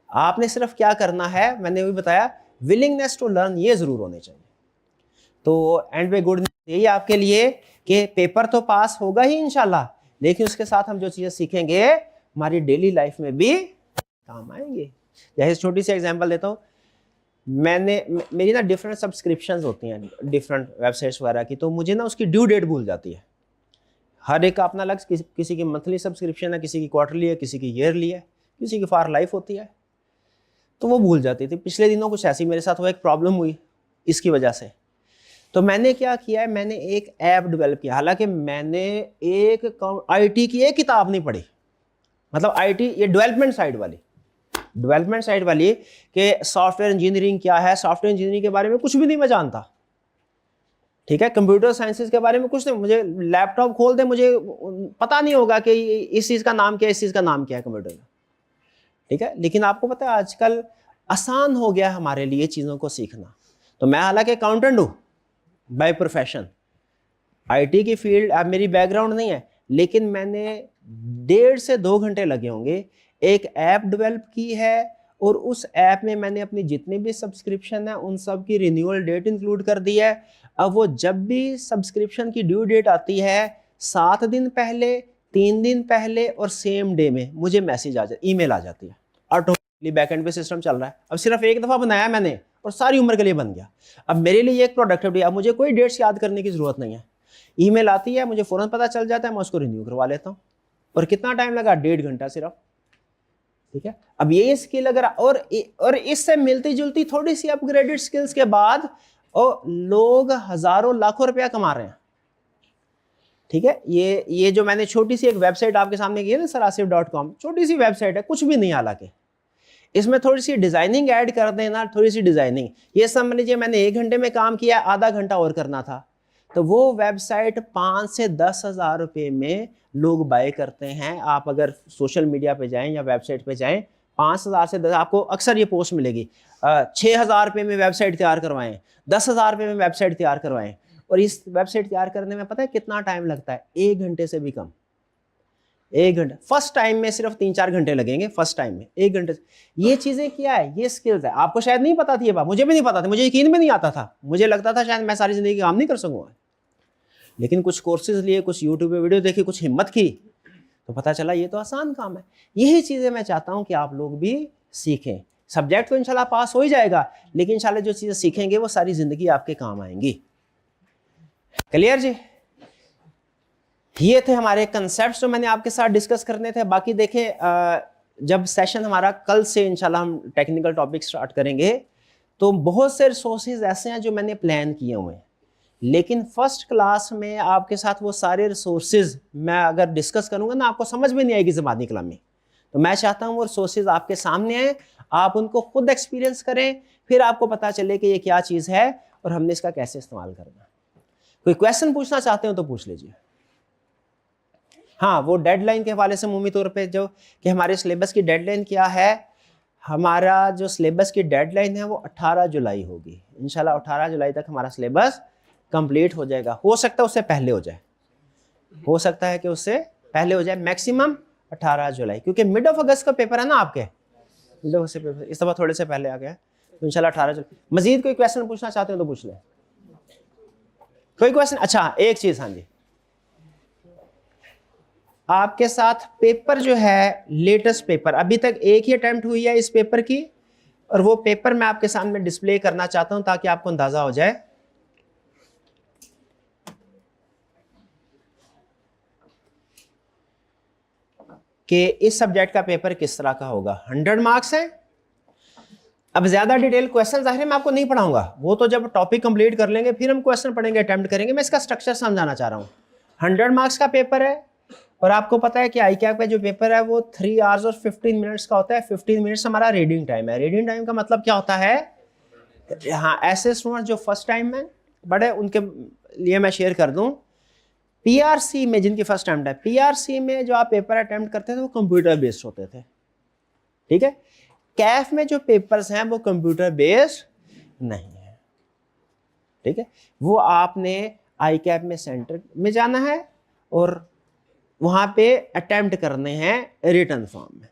आपने सिर्फ क्या करना है, मैंने भी बताया, विलिंगनेस टू लर्न ये जरूर होने चाहिए। तो एंड पे गुड न्यूज़ यही आपके लिए कि पेपर तो पास होगा ही इंशाल्लाह, लेकिन उसके साथ हम जो चीजें सीखेंगे हमारी डेली लाइफ में भी काम आएंगे। जैसे छोटी सी एग्जांपल देता हूँ, मेरी ना डिफरेंट सब्सक्रिप्शंस होती हैं डिफरेंट वेबसाइट्स वगैरह की, तो मुझे ना उसकी ड्यू डेट भूल जाती है। हर एक का अपना अलग, किसी की मंथली सब्सक्रिप्शन है, किसी की क्वार्टरली है, किसी की ईयरली है, किसी की फॉर लाइफ होती है, तो वो भूल जाती थी। पिछले दिनों कुछ ऐसी मेरे साथ हुआ, एक प्रॉब्लम हुई इसकी वजह से। तो मैंने क्या किया है, मैंने एक ऐप डेवलप किया। हालांकि मैंने एक आईटी की एक किताब नहीं पढ़ी, मतलब आईटी ये डेवलपमेंट साइड वाली कि सॉफ्टवेयर इंजीनियरिंग क्या है, सॉफ्टवेयर इंजीनियरिंग के बारे में कुछ भी नहीं मैं जानता, ठीक है, कंप्यूटर साइंसेज के बारे में कुछ नहीं। मुझे लैपटॉप खोल दे, मुझे पता नहीं होगा कि इस चीज़ का नाम क्या है, इस चीज़ का नाम क्या है कंप्यूटर का, ठीक है। लेकिन आपको पता है आजकल आसान हो गया हमारे लिए चीज़ों को सीखना। तो मैं हालांकि अकाउंटेंट हूँ बाय प्रोफेशन, आईटी की फील्ड अब मेरी बैकग्राउंड नहीं है, लेकिन मैंने 1.5 से 2 घंटे लगे होंगे, एक ऐप डेवलप की है और उस ऐप में मैंने अपनी जितनी भी सब्सक्रिप्शन है उन सब की रिन्यूअल डेट इंक्लूड कर दी है। अब वो जब भी सब्सक्रिप्शन की ड्यू डेट आती है 7 दिन पहले, 3 दिन पहले और सेम डे में मुझे मैसेज आ जाता, ईमेल आ जाती है। ऑटोमेटिकली बैकएंड पे सिस्टम चल रहा है। अब सिर्फ एक दफ़ा बनाया मैंने और सारी उम्र के लिए बन गया। अब मेरे लिए एक प्रोडक्टिविटी, अब मुझे कोई डेट्स याद करने की ज़रूरत नहीं है। ईमेल आती है, मुझे फ़ौरन पता चल जाता है, मैं उसको रिन्यू करवा लेता हूँ। और कितना टाइम लगा? 1.5 घंटा सिर्फ। ठीक है, अब ये स्किल अगर और इससे मिलती जुलती थोड़ी सी अपग्रेडेड स्किल्स के बाद और लोग हज़ारों लाखों रुपया कमा रहे हैं। ठीक है, ये जो मैंने छोटी सी एक वेबसाइट आपके सामने की है ना, sarasif.com, छोटी सी वेबसाइट है, कुछ भी नहीं, हालांकि इसमें थोड़ी सी डिजाइनिंग ऐड कर देना, थोड़ी सी डिजाइनिंग, ये समझ लीजिए मैंने 1 घंटे में काम किया, आधा घंटा और करना था, तो वो वेबसाइट 5 से 10 हज़ार रुपये में लोग बाय करते हैं। आप अगर सोशल मीडिया पे जाएं या वेबसाइट पे जाएं, 5,000 से 10, आपको अक्सर ये पोस्ट मिलेगी, 6,000 रुपये में वेबसाइट तैयार करवाएं, 10,000 रुपये में वेबसाइट तैयार करवाएं। और इस वेबसाइट तैयार करने में पता है कितना टाइम लगता है? 1 घंटे से भी कम। 1 घंटा, फर्स्ट टाइम में सिर्फ 3-4 घंटे लगेंगे, फर्स्ट टाइम में 1 घंटे। ये चीजें क्या है? ये स्किल्स है। आपको शायद नहीं पता थी ये बात, मुझे भी नहीं पता था, मुझे यकीन भी नहीं आता था, मुझे लगता था शायद मैं सारी जिंदगी काम नहीं कर सकूंगा। लेकिन कुछ कोर्सेज लिए, कुछ यूट्यूब पे वीडियो देखी, कुछ हिम्मत की, तो पता चला ये तो आसान काम है। यही चीजें मैं चाहता हूं कि आप लोग भी सीखें। सब्जेक्ट तो इंशाल्लाह पास हो ही जाएगा, लेकिन इंशाल्लाह जो चीजें सीखेंगे वो सारी जिंदगी आपके काम आएंगी। क्लियर जी? ये थे हमारे कंसेप्ट्स जो मैंने आपके साथ डिस्कस करने थे। बाकी देखें, जब सेशन हमारा कल से इंशाल्लाह हम टेक्निकल टॉपिक स्टार्ट करेंगे, तो बहुत से रिसोर्सेज ऐसे हैं जो मैंने प्लान किए हुए हैं, लेकिन फर्स्ट क्लास में आपके साथ वो सारे रिसोर्सेज मैं अगर डिस्कस करूंगा ना, आपको समझ में नहीं आएगी ज़बानी कलामी। तो मैं चाहता हूँ वो रिसोर्सेज आपके सामने आए, आप उनको खुद एक्सपीरियंस करें, फिर आपको पता चले कि ये क्या चीज़ है और हमने इसका कैसे इस्तेमाल करना। कोई क्वेश्चन पूछना चाहते हो तो पूछ लीजिए। हाँ, वो डेडलाइन के हवाले से मुमकिन तौर पे जो कि हमारे सिलेबस की डेडलाइन क्या है, हमारा जो सिलेबस की डेडलाइन है वो 18 जुलाई होगी इंशाल्लाह। 18 जुलाई तक हमारा सिलेबस कंप्लीट हो जाएगा। हो सकता है उससे पहले हो जाए, हो सकता है कि उससे पहले हो जाए, मैक्सिमम 18 जुलाई, क्योंकि मिड ऑफ अगस्त का पेपर है ना आपके, मिड ऑफ से पेपर इस दफ़ा थोड़े से पहले आ गया, तो इंशाल्लाह 18 जुलाई। मजीद कोई क्वेश्चन पूछना चाहते हो तो पूछ लें। कोई क्वेश्चन? अच्छा, एक चीज़, हाँ जी, आपके साथ पेपर जो है, लेटेस्ट पेपर, अभी तक एक ही अटेम्प्ट हुई है इस पेपर की, और वो पेपर मैं आपके सामने डिस्प्ले करना चाहता हूं ताकि आपको अंदाजा हो जाए कि इस सब्जेक्ट का पेपर किस तरह का होगा। 100 मार्क्स है। अब ज्यादा डिटेल क्वेश्चन जाहिर है मैं आपको नहीं पढ़ाऊंगा, वो तो जब टॉपिक कंप्लीट कर लेंगे फिर हम क्वेश्चन पढ़ेंगे, अटेम्प्ट करेंगे। मैं इसका स्ट्रक्चर समझाना चाह रहा हूँ। 100 मार्क्स का पेपर है, और आपको पता है कि ICAP का जो पेपर है वो 3 आवर्स और 15 मिनट्स का होता है। 15 मिनट्स हमारा रीडिंग टाइम है। रीडिंग टाइम का मतलब क्या होता है? हाँ, ऐसे स्टूडेंट जो फर्स्ट टाइम में बड़े, उनके लिए मैं शेयर कर दूं, PRC में जिनकी फर्स्ट अटेम्प्ट है, PRC में जो आप पेपर अटेम्प्ट करते थे वो कंप्यूटर बेस्ड होते थे। ठीक है, कैफ में जो पेपर्स हैं वो कंप्यूटर बेस्ड नहीं है। ठीक है, वो आपने ICAP में सेंटर में जाना है और वहां पे अटेम्प्ट करने हैं रिटन फॉर्म में।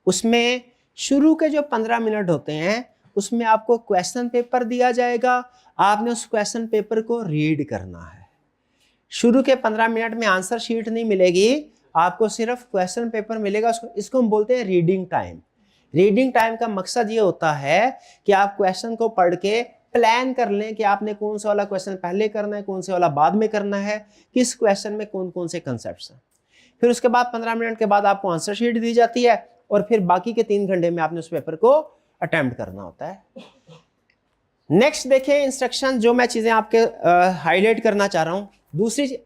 उसमें शुरू के जो 15 मिनट होते हैं उसमें आपको क्वेश्चन पेपर दिया जाएगा, आपने उस क्वेश्चन पेपर को रीड करना है। शुरू के 15 मिनट में आंसर शीट नहीं मिलेगी, आपको सिर्फ क्वेश्चन पेपर मिलेगा। इसको हम बोलते हैं रीडिंग टाइम। रीडिंग टाइम का मकसद ये होता है कि आप क्वेश्चन को पढ़ के प्लान कर लें कि आपने कौन सा वाला क्वेश्चन पहले करना है, कौन से वाला बाद में करना है, किस क्वेश्चन में कौन कौन से कंसेप्ट्स हैं। फिर उसके बाद 15 मिनट के बाद आपको आंसर शीट दी जाती है, और फिर बाकी के 3 घंटे में आपने उस पेपर को अटेम्प्ट करना होता है। नेक्स्ट देखें इंस्ट्रक्शन, जो मैं चीजें आपके हाईलाइट करना चाह रहा हूं। दूसरी,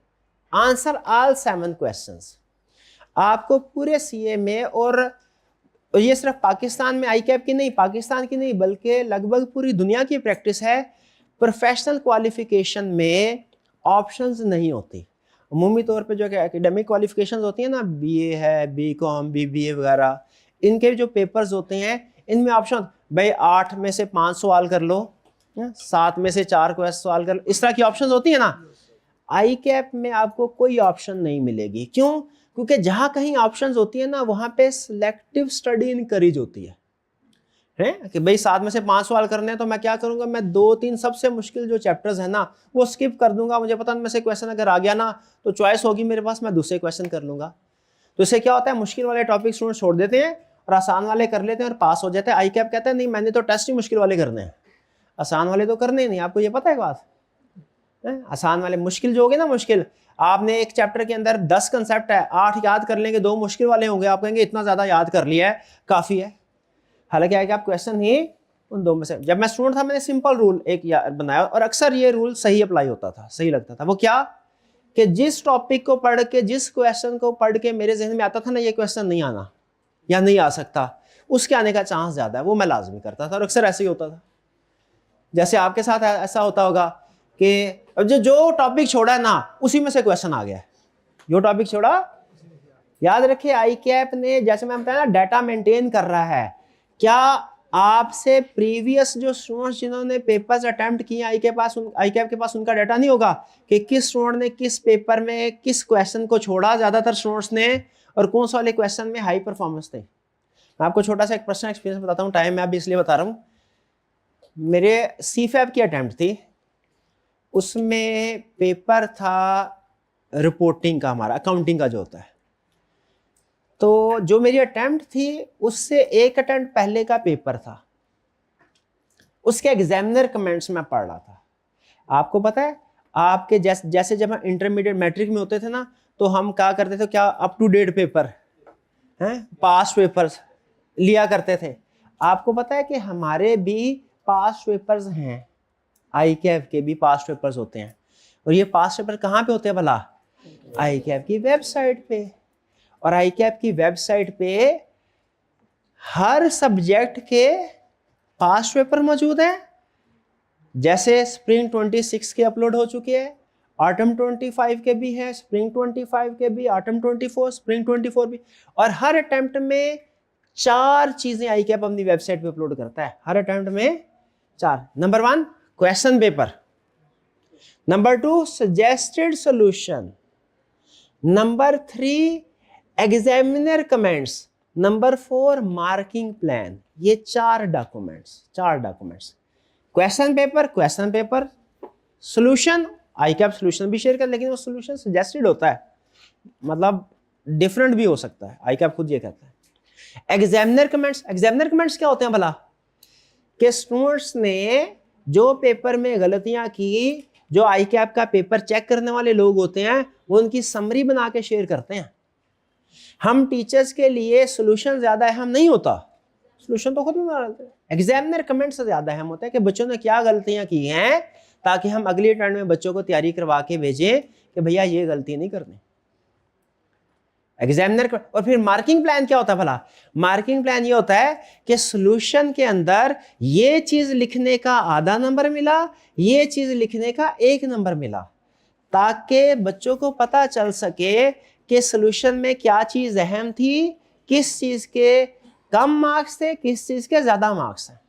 आंसर ऑल 7 क्वेश्चंस। आपको पूरे CA में, और ये सिर्फ पाकिस्तान में ICAP की नहीं, पाकिस्तान की नहीं, बल्कि लगभग पूरी दुनिया की प्रैक्टिस है, प्रोफेशनल क्वालिफिकेशन में ऑप्शंस नहीं होती। अमूमी तौर पे जो एकेडमिक क्वालिफिकेशंस होती हैं ना, BA है, BCom, BBA वगैरह, इनके जो पेपर्स होते हैं इनमें ऑप्शन, भाई 8 में से 5 सवाल कर लो, 7 में से 4 सवाल कर लो, इस तरह की ऑप्शंस होती है ना। आई कैप में आपको कोई ऑप्शन नहीं मिलेगी। क्यों? क्योंकि जहां कहीं ऑप्शंस होती है ना वहां पे सिलेक्टिव स्टडी इनकरेज होती है कि भाई 7 में से 5 सवाल करने हैं तो मैं क्या करूंगा, मैं 2-3 सबसे मुश्किल जो चैप्टर्स है ना वो स्किप कर दूंगा। मुझे पता उनमें से क्वेश्चन अगर आ गया ना तो चॉइस होगी मेरे पास, मैं दूसरे क्वेश्चन कर लूंगा। तो इससे क्या होता है, मुश्किल वाले टॉपिक स्टूडेंट छोड़ देते हैं और आसान वाले कर लेते हैं और पास हो जाते हैं। आई कैप कहता है नहीं, मैंने तो टेस्ट ही मुश्किल वाले करने हैं, आसान वाले तो करने ही नहीं। आपको ये पता है बात है? आसान वाले, मुश्किल जो होगे ना, मुश्किल आपने एक चैप्टर के अंदर 10 कंसेप्ट है, 8 याद कर लेंगे, 2 मुश्किल वाले होंगे, आप कहेंगे इतना ज्यादा याद कर लिया है, काफी है। हालांकि आएगा आप क्वेश्चन ही उन 2 में से। जब मैं स्टूडेंट था मैंने सिंपल रूल एक बनाया और अक्सर ये रूल सही अप्लाई होता था, सही लगता था। वो क्या कि जिस टॉपिक को पढ़ के, जिस क्वेश्चन को पढ़ के मेरे जहन में आता था ना ये क्वेश्चन नहीं आना या नहीं आ सकता, उसके आने का चांस ज्यादा है, वो मैं लाजमी करता था और अक्सर ऐसे ही होता था। जैसे आपके साथ ऐसा होता होगा कि जो टॉपिक छोड़ा है ना उसी में से क्वेश्चन आ गया है, जो टॉपिक छोड़ा। याद रखिए आई कैप ने, जैसे मैं बताया ना, डाटा मेंटेन कर रहा है। क्या आपसे प्रीवियस जो स्टूडेंट्स जिन्होंने पेपर्स अटेम्प्ट किए आई कैप के पास उनका डाटा नहीं होगा कि किस स्टूडेंट ने किस पेपर में किस क्वेश्चन को छोड़ा, ज्यादातर स्टूडेंट्स ने, और कौन सा वाले क्वेश्चन में हाई परफॉर्मेंस थे। मैं आपको छोटा सा एक पर्सनल एक्सपीरियंस बताता हूँ, टाइम मैं अभी इसलिए बता रहा हूँ। मेरे सीफैब की अटेम्प्ट थी, उसमें पेपर था रिपोर्टिंग का, हमारा अकाउंटिंग का जो होता है। तो जो मेरी अटेम्प्ट थी उससे एक अटेम्प्ट पहले का पेपर था, उसके एग्जामिनर कमेंट्स में पढ़ रहा था। आपको पता है आपके जैसे जब हम इंटरमीडिएट मैट्रिक में होते थे ना तो हम क्या करते थे, क्या अप टू डेट पेपर हैं, पास्ट पेपर्स लिया करते थे। आपको पता है कि हमारे भी पास्ट पेपर्स हैं, आई कैप के भी पास्ट पेपर्स होते हैं। और ये पास्ट पेपर कहाँ पे होते हैं भला? आई कैप की वेबसाइट पे। और आई कैप की वेबसाइट पे हर सब्जेक्ट के पास्ट पेपर मौजूद हैं। जैसे स्प्रिंग 26 के अपलोड हो चुके हैं, ऑटम 25 के भी हैं, स्प्रिंग 25 के भी, ऑटम 24, स्प्रिंग 24 भी। और हर अटेम्प्ट में 4 चीजें आई कैप अपनी वेबसाइट पे अपलोड करता है, हर अटेम्प्ट में 4। Number 1 question paper, number 2 suggested solution, number 3 examiner comments, number 4 marking plan. ये 4 डॉक्यूमेंट्स, क्वेश्चन पेपर, सॉल्यूशन, आई कैप सॉल्यूशन भी शेयर कर, लेकिन वो सॉल्यूशन सजेस्टेड होता है, मतलब डिफरेंट भी हो सकता है, आई कैप खुद ये कहता है। एग्जामिनर कमेंट्स क्या होते हैं भला? कि स्टूडेंट्स ने जो पेपर में गलतियां की, जो आई कैप का पेपर चेक करने वाले लोग होते हैं वो उनकी समरी बना के शेयर करते हैं। हम टीचर्स के लिए सॉल्यूशन ज्यादा अहम नहीं होता, सॉल्यूशन तो खुद में बना लेते हैं। एग्जामिनर कमेंट से ज्यादा अहम होता है कि बच्चों ने क्या गलतियां की हैं, ताकि हम अगली टर्न में बच्चों को तैयारी करवा के भेजें कि भैया ये गलती नहीं करनी। एग्जामिनर। और फिर मार्किंग प्लान क्या होता है भला? मार्किंग प्लान ये होता है कि सॉल्यूशन के अंदर ये चीज लिखने का आधा नंबर मिला, ये चीज लिखने का 1 नंबर मिला, ताकि बच्चों को पता चल सके कि सॉल्यूशन में क्या चीज अहम थी, किस चीज के कम मार्क्स थे, किस चीज के ज्यादा मार्क्स हैं।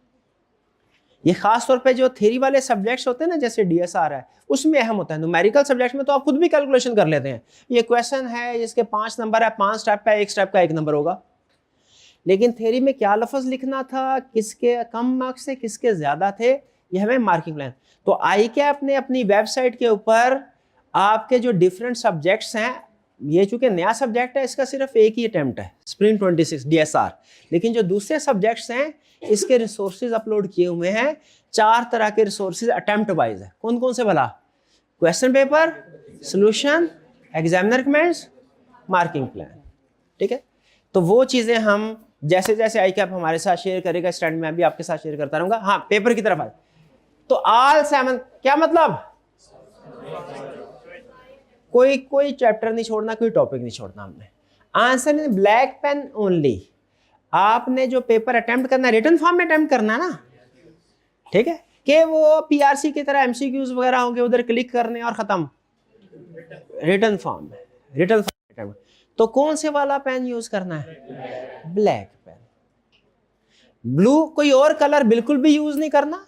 ये खास तौर पे जो थ्योरी वाले सब्जेक्ट्स होते हैं ना, जैसे डीएसआर है, उसमें अहम होता है। न्यूमेरिकल सब्जेक्ट में तो आप खुद भी कैलकुलेशन कर लेते हैं, ये क्वेश्चन है जिसके 5 नंबर है, 5 स्टेप का 1 स्टेप का 1 नंबर होगा। लेकिन थ्योरी में क्या लफ्ज लिखना था, किसके कम मार्क्स थे, किसके ज्यादा थे, ये हमें मार्किंग प्लान। तो आई कैप ने अपनी वेबसाइट के ऊपर आपके जो डिफरेंट सब्जेक्ट्स हैं, ये चूंकि नया सब्जेक्ट है इसका सिर्फ एक ही अटेम्प्ट है, स्प्रिंग 26 डीएसआर, लेकिन जो दूसरे सब्जेक्ट्स हैं इसके रिसोर्सेज अपलोड किए हुए हैं। 4 तरह के रिसोर्सेज अटेम्प्ट वाइज है। कौन कौन से भला? Question paper, solution, examiner comments, marking plan. ठीक है, तो वो चीजें हम जैसे जैसे आई कैप हमारे साथ शेयर करेगा स्टैंड में भी आपके साथ शेयर करता रहूंगा। हाँ, पेपर की तरफ आए तो ऑल 7 क्या मतलब? कोई चैप्टर नहीं छोड़ना, कोई टॉपिक नहीं छोड़ना। हमने answer in black pen only. आपने जो पेपर अटेम्प्ट करना है रिटन फॉर्म में अटेम्प्ट करना है ना, ठीक है, कि वो पीआरसी की तरह एमसीक्यूज वगैरह होंगे, उधर क्लिक करने और खत्म। रिटन फॉर्म में तो कौन से वाला पेन यूज करना है? Black pen. ब्लू, कोई और कलर बिल्कुल भी यूज नहीं करना,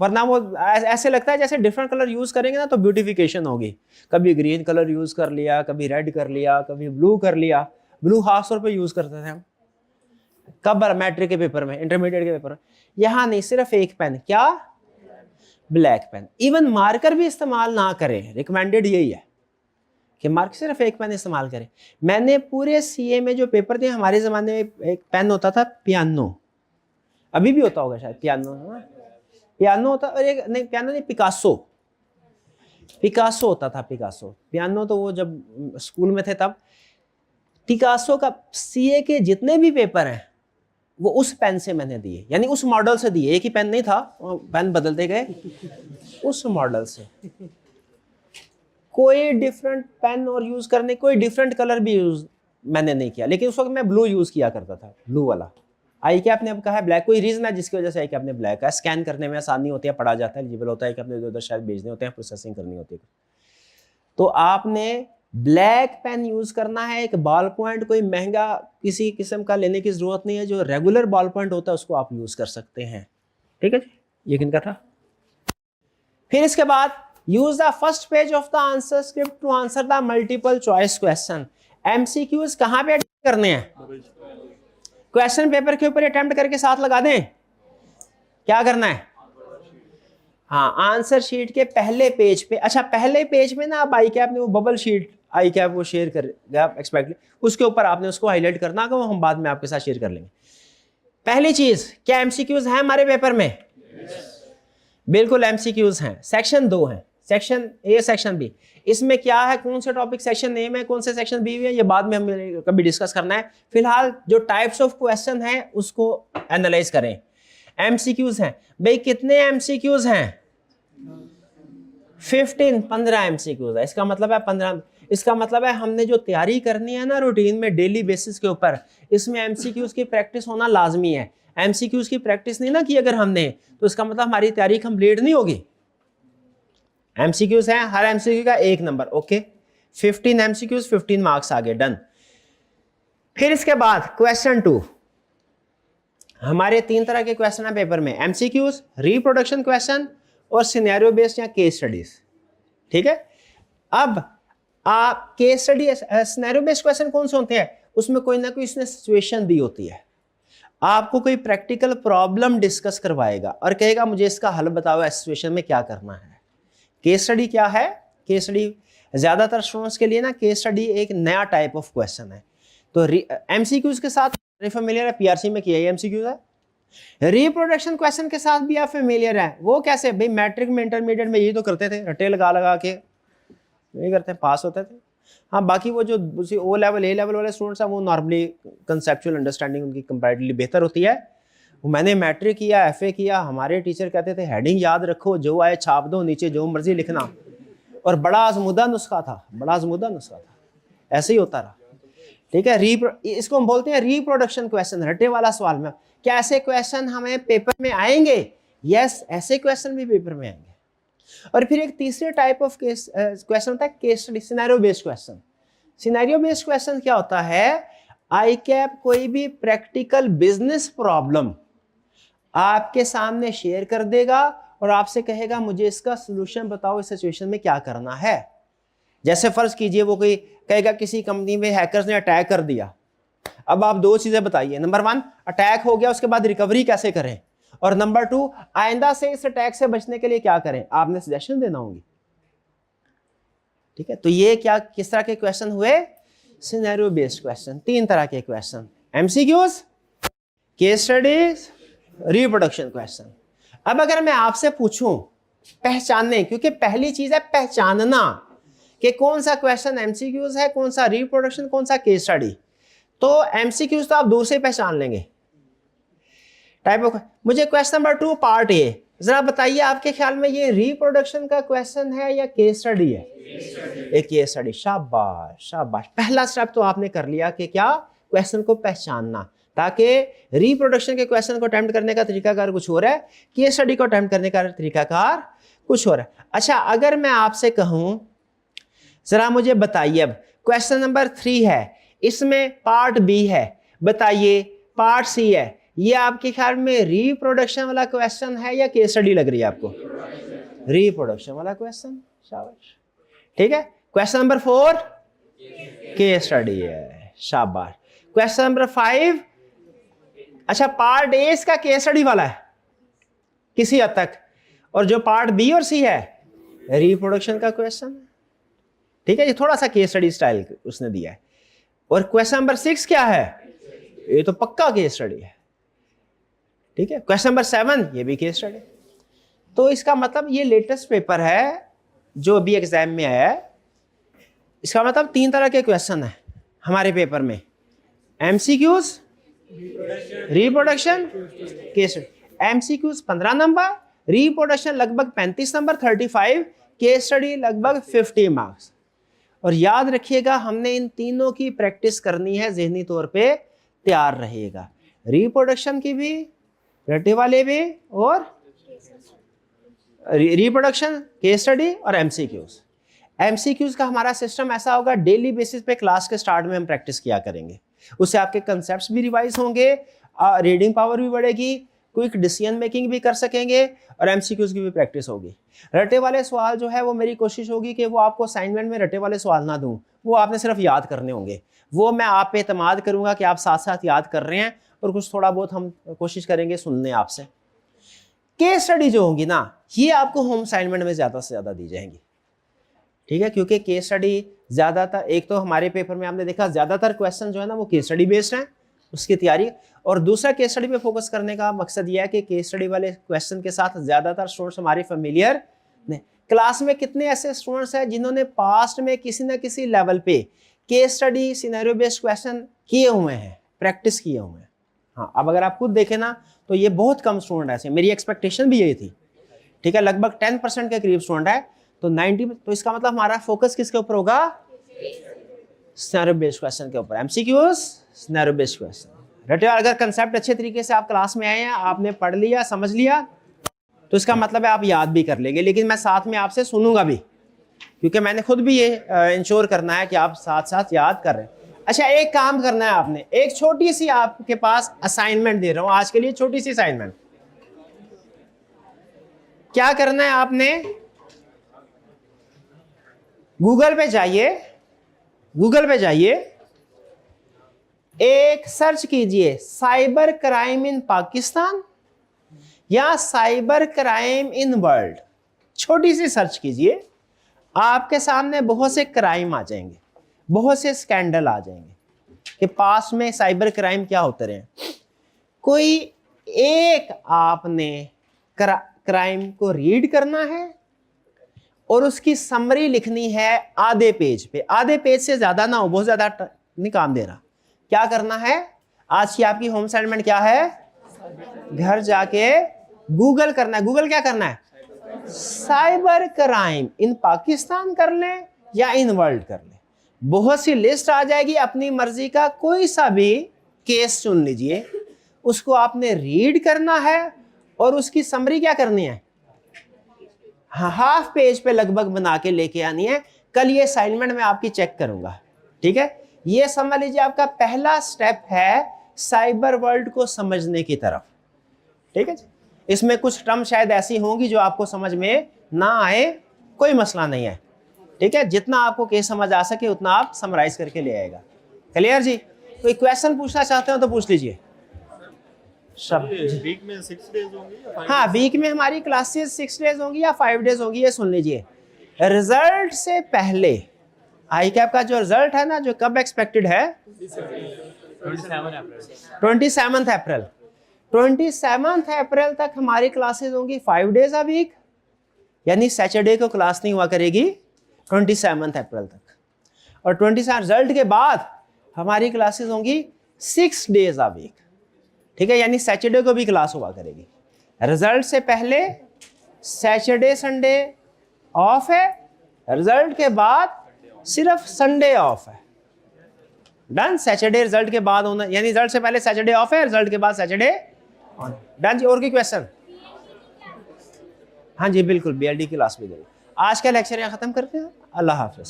वरना वो ऐसे लगता है जैसे डिफरेंट कलर यूज करेंगे ना तो ब्यूटिफिकेशन होगी। कभी ग्रीन कलर यूज कर लिया, कभी रेड कर लिया, कभी ब्लू कर लिया। ब्लू खास तौर पे यूज करते थे हम कब, मैट्रिक के पेपर में, इंटरमीडिएट के पेपर में। यहाँ नहीं, सिर्फ एक पेन, क्या, ब्लैक पेन। इवन मार्कर भी इस्तेमाल ना करें, रिकमेंडेड यही है कि मार्कर सिर्फ एक पेन इस्तेमाल करें। मैंने पूरे सीए में जो पेपर दिए, हमारे जमाने में एक पेन होता था पियानो, अभी भी होता होगा शायद पियानो, पियानो होता, और एक नहीं पियानो नहीं, पिकासो, पिकासो होता था, पिकासो। पियानो तो वो जब स्कूल में थे तब। पिकासो का सीए के जितने भी पेपर हैं वो उस पेन से मैंने दिए, यानी उस मॉडल से दिए। एक ही पेन नहीं था, पेन बदलते गए, उस मॉडल से। कोई डिफरेंट पेन और यूज करने, कोई डिफरेंट कलर भी यूज मैंने नहीं किया। लेकिन उस वक्त मैं ब्लू यूज किया करता था, ब्लू वाला। आई कैप ने अब कहा है ब्लैक, कोई रीजन है जिसकी वजह से आई कैप ने ब्लैक है? स्कैन करने में आसानी होती है, पढ़ा जाता है, एलिजिबल होता है कि अपने इधर शायद भेजने होते हैं, प्रोसेसिंग करनी होती है। तो आपने ब्लैक पेन यूज करना है। एक बॉल पॉइंट कोई महंगा किसी किस्म का लेने की जरूरत नहीं है, जो रेगुलर बॉल पॉइंट होता है उसको आप यूज कर सकते हैं। ठीक है जी, ये किनका था? फिर इसके बाद use the first page of the answer script to answer the multiple choice question. MCQs कहां पे करने हैं? क्वेश्चन पेपर के ऊपर अटेम्प्ट करके साथ लगा दें। क्या करना है? हाँ, आंसर शीट के पहले पेज पे। अच्छा, पहले पेज में ना आप आई कैप ने वो बबल शीट आई कैप वो शेयर करेगा एक्सपेक्ट, उसके ऊपर आपने उसको हाईलाइट करना है, वो हम बाद में आपके साथ शेयर कर लेंगे। पहली चीज, क्या एमसीक्यूज हैं हमारे पेपर में? बिल्कुल एमसीक्यूज हैं। सेक्शन 2 है, सेक्शन ए, सेक्शन बी। इसमें क्या है, कौन से टॉपिक सेक्शन ए में, कौन से सेक्शन बी में, ये बाद में हमें कभी डिस्कस करना है। फिलहाल जो टाइप्स ऑफ क्वेश्चन है उसको एनालाइज करें। एमसीक्यूज हैं भाई, कितने एमसीक्यूज हैं? 15 एमसीक्यूज है। इसका मतलब है 15। इसका मतलब है हमने जो तैयारी करनी है ना रूटीन में डेली बेसिस के ऊपर, इसमें एमसीक्यूज की प्रैक्टिस होना लाजमी है। एमसीक्यूज की प्रैक्टिस नहीं ना की अगर हमने, तो इसका मतलब हमारी तैयारी कंप्लीट नहीं होगी। एमसीक्यूज हैं, हर एमसीक्यू का 1 नंबर। ओके, 15 एमसीक्यूज, 15 मार्क्स, आगे डन। फिर इसके बाद क्वेश्चन 2, हमारे 3 तरह के क्वेश्चन है पेपर में, एमसीक्यूज, रिप्रोडक्शन क्वेश्चन और सिनेरियो बेस्ड या केस स्टडीज। ठीक है, अब आप case study, scenario based question कौन से होते हैं? उसमें कोई ना कोई इसने सिचुएशन दी होती है, आपको कोई प्रैक्टिकल प्रॉब्लम डिस्कस करवाएगा और कहेगा मुझे इसका हल बताओ, इस सिचुएशन में क्या करना है। केस स्टडी क्या है? केस स्टडी ज्यादातर स्टूडेंट्स के लिए ना, केस स्टडी एक नया टाइप ऑफ क्वेश्चन है। तो एमसीक्यूज के साथ फेमिलियर है, पीआरसी में किया एमसीक्यूज है। रिप्रोडक्शन क्वेश्चन के साथ भी आप फेमिलियर है। वो कैसे भाई? मैट्रिक में, इंटरमीडिएट में यही तो करते थे, रटे लगा लगा के नहीं करते, पास होते थे। हाँ, बाकी वो जो ओ लेवल, ए लेवल वाले स्टूडेंट्स हैं, वो नॉर्मली कंसेप्चुअल अंडरस्टैंडिंग उनकी कंपैरेटिवली बेहतर होती है। मैंने मैट्रिक किया, एफए किया, हमारे टीचर कहते थे हेडिंग याद रखो, जो आए छाप दो, नीचे जो मर्जी लिखना। और बड़ा आजमुदा नुस्खा था, बड़ा आजमुदा नुस्खा था, ऐसे ही होता रहा। ठीक है, इसको हम बोलते हैं रिप्रोडक्शन क्वेश्चन, रटे वाला सवाल में। क्या ऐसे क्वेश्चन हमें पेपर में आएंगे? यस, ऐसे क्वेश्चन भी पेपर में आएंगे। और फिर एक तीसरे टाइप ऑफ केस क्वेश्चन होता है case study, scenario based question. Scenario based question क्या होता है? आई कैप कोई भी प्रैक्टिकल बिजनेस प्रॉब्लम आपके सामने शेयर कर देगा और आपसे कहेगा मुझे इसका सोल्यूशन बताओ, इस सिचुएशन में क्या करना है। जैसे फर्ज कीजिए वो कोई कहेगा किसी कंपनी में हैकर्स ने अटैक कर दिया। अब आप 2 चीजें बताइए, नंबर 1 अटैक हो गया, उसके बाद रिकवरी कैसे करें, और नंबर 2 आइंदा से इस अटैक से बचने के लिए क्या करें। आपने सजेशन देना होगी। ठीक है, तो ये क्या, किस तरह के क्वेश्चन हुए? Scenario based question. 3 तरह के question, MCQs, case studies, reproduction question. अब अगर मैं आपसे पूछूं पहचानने, क्योंकि पहली चीज है पहचानना कि कौन सा क्वेश्चन एमसीक्यूज है, कौन सा रिप्रोडक्शन, कौन सा केस स्टडी। तो एमसीक्यूज तो आप दूर से पहचान लेंगे। टाइप ऑफ, मुझे क्वेश्चन नंबर 2 पार्ट ए, जरा बताइए आपके ख्याल में ये रिप्रोडक्शन का क्वेश्चन है या केस स्टडी है? एक केस स्टडी। शाबाश शाबाश, पहला स्टेप तो आपने कर लिया कि क्या, क्वेश्चन को पहचानना, ताकि रिप्रोडक्शन के क्वेश्चन को अटेम्प्ट करने का तरीकाकार कुछ और है, केस स्टडी को अटेम्प्ट करने का तरीकाकार कुछ और है। अच्छा, अगर मैं आपसे कहूं जरा मुझे बताइए, अब क्वेश्चन नंबर 3 है, इसमें पार्ट बी है, बताइए पार्ट सी है, ये आपके ख्याल में रिप्रोडक्शन वाला क्वेश्चन है या केस स्टडी लग रही है आपको? रिप्रोडक्शन वाला क्वेश्चन, शाबाश। ठीक है, क्वेश्चन नंबर 4 केस स्टडी है, शाबाश। क्वेश्चन नंबर 5, अच्छा पार्ट ए इसका केस स्टडी वाला है किसी हद तक, और जो पार्ट बी और सी है रिप्रोडक्शन का क्वेश्चन। ठीक है, ये थोड़ा सा केस स्टडी स्टाइल उसने दिया है। और क्वेश्चन नंबर 6 क्या है? ये तो पक्का केस स्टडी है। ठीक है, क्वेश्चन नंबर 7 ये भी केस स्टडी। तो इसका मतलब ये लेटेस्ट पेपर है जो अभी एग्जाम में आया है। इसका मतलब 3 तरह के क्वेश्चन है हमारे पेपर में, MCQs, reproduction, case study. MCQs 15 number, reproduction लगभग 35 नंबर 35, केस स्टडी लगभग 50 मार्क्स। और याद रखिएगा हमने इन तीनों की प्रैक्टिस करनी है, ज़हनी तौर पे तैयार रहेगा, रिप्रोडक्शन की भी, रटे वाले भी, और रिप्रोडक्शन, केस स्टडी और एमसीक्यूज। एमसीक्यूज का हमारा सिस्टम ऐसा होगा, डेली बेसिस पे क्लास के स्टार्ट में हम प्रैक्टिस किया करेंगे, उससे आपके कंसेप्ट्स भी रिवाइज होंगे, रीडिंग पावर भी बढ़ेगी, क्विक डिसीजन मेकिंग भी कर सकेंगे, और एमसीक्यूज की भी प्रैक्टिस होगी। रटे वाले सवाल जो है वो मेरी कोशिश होगी कि वो आपको असाइनमेंट में रटे वाले सवाल ना दूं, वो आपने सिर्फ याद करने होंगे। वो मैं आप पे एतमाद करूंगा कि आप साथ साथ याद कर रहे हैं, और कुछ थोड़ा बहुत हम कोशिश करेंगे सुनने आपसे। केस स्टडी जो होगी ना, ये आपको होम असाइनमेंट में ज़्यादा से ज़्यादा दी जाएंगी। ठीक है, क्योंकि केस स्टडी ज़्यादातर, एक तो हमारे पेपर में आपने देखा ज़्यादातर क्वेश्चन जो है ना वो केस स्टडी बेस्ड हैं, उसकी तैयारी। और दूसरा केस स्टडी पे फोकस करने का मकसद यह है कि केस स्टडी वाले क्वेश्चन के साथ ज़्यादातर स्टूडेंट्स हमारे फेमिलियर नहीं। क्लास में कितने ऐसे स्टूडेंट्स हैं जिन्होंने पास्ट में किसी न किसी लेवल पे case study, scenario based question किए हुए हैं, प्रैक्टिस किए हुए हैं? हाँ, अब अगर आप खुद देखें ना तो ये बहुत कम स्टूडेंट ऐसे, मेरी एक्सपेक्टेशन भी यही थी। ठीक है, लगभग 10% के करीब स्टूडेंट है, तो 90, तो इसका मतलब हमारा फोकस किसके ऊपर होगा? सिनेरियो बेस्ड क्वेश्चन के ऊपर, एमसीक्यूज, सिनेरियो बेस्ड क्वेश्चन। रटे, अगर कंसेप्ट अच्छे तरीके से आप क्लास में आए हैं, आपने पढ़ लिया, समझ लिया, तो इसका मतलब है आप याद भी कर लेंगे। लेकिन मैं साथ में आपसे सुनूंगा भी, क्योंकि मैंने खुद भी ये इंश्योर करना है कि आप साथ साथ याद कर रहे हैं। अच्छा, एक काम करना है आपने, एक छोटी सी आपके पास असाइनमेंट दे रहा हूं आज के लिए, छोटी सी असाइनमेंट। क्या करना है आपने? गूगल पे जाइए, गूगल पे जाइए, एक सर्च कीजिए साइबर क्राइम इन पाकिस्तान या साइबर क्राइम इन वर्ल्ड। छोटी सी सर्च कीजिए, आपके सामने बहुत से क्राइम आ जाएंगे, बहुत से स्कैंडल आ जाएंगे कि पास में साइबर क्राइम क्या होते रहे। कोई एक आपने क्राइम को रीड करना है और उसकी समरी लिखनी है आधे पेज पे, आधे पेज से ज्यादा ना हो, बहुत ज्यादा नहीं काम दे रहा। क्या करना है? आज की आपकी होम असाइनमेंट क्या है? घर जाके गूगल करना है। गूगल क्या करना है? साइबर क्राइम इन पाकिस्तान कर लें या इन वर्ल्ड कर लें, बहुत सी लिस्ट आ जाएगी। अपनी मर्जी का कोई सा भी केस चुन लीजिए, उसको आपने रीड करना है और उसकी समरी क्या करनी है? हाफ पेज पे लगभग बना के लेके आनी है। कल ये असाइनमेंट में आपकी चेक करूंगा। ठीक है, ये समझ लीजिए आपका पहला स्टेप है साइबर वर्ल्ड को समझने की तरफ। ठीक है, इसमें कुछ टर्म शायद ऐसी होंगी जो आपको समझ में ना आए, कोई मसला नहीं है। ठीक है, जितना आपको केस समझ आ सके उतना आप समराइज करके ले आएगा। क्लियर जी? कोई क्वेश्चन पूछना चाहते हो तो पूछ लीजिए। वीक में 6 डेज होंगी या 5 हाँ, वीक में हमारी क्लासेस 6 डेज होंगी या 5 डेज होंगी, ये सुन लीजिए। रिजल्ट से पहले आई कैप का जो रिजल्ट है ना, जो कब एक्सपेक्टेड है? 27 अप्रैल। 27 अप्रैल तक हमारी क्लासेस होंगी 5 डेज अ वीक, यानी सैटरडे को क्लास नहीं हुआ करेगी 27 अप्रैल तक। और 27 रिजल्ट के बाद हमारी क्लासेस होंगी 6 डेज अ वीक। ठीक है, यानी सैटरडे को भी क्लास हुआ करेगी। रिजल्ट से पहले सैटरडे संडे ऑफ है, रिजल्ट के बाद सिर्फ संडे ऑफ है। डन? सैटरडे रिजल्ट के बाद होना, यानी रिजल्ट से पहले सैटरडे ऑफ है, रिजल्ट के बाद सैटरडे ऑन। डन जी? और कोई क्वेश्चन? हाँ जी बिल्कुल, BLD की क्लास भी देंगे। आज का लेक्चर यहाँ खत्म करते हैं। अल्लाह हाफिज।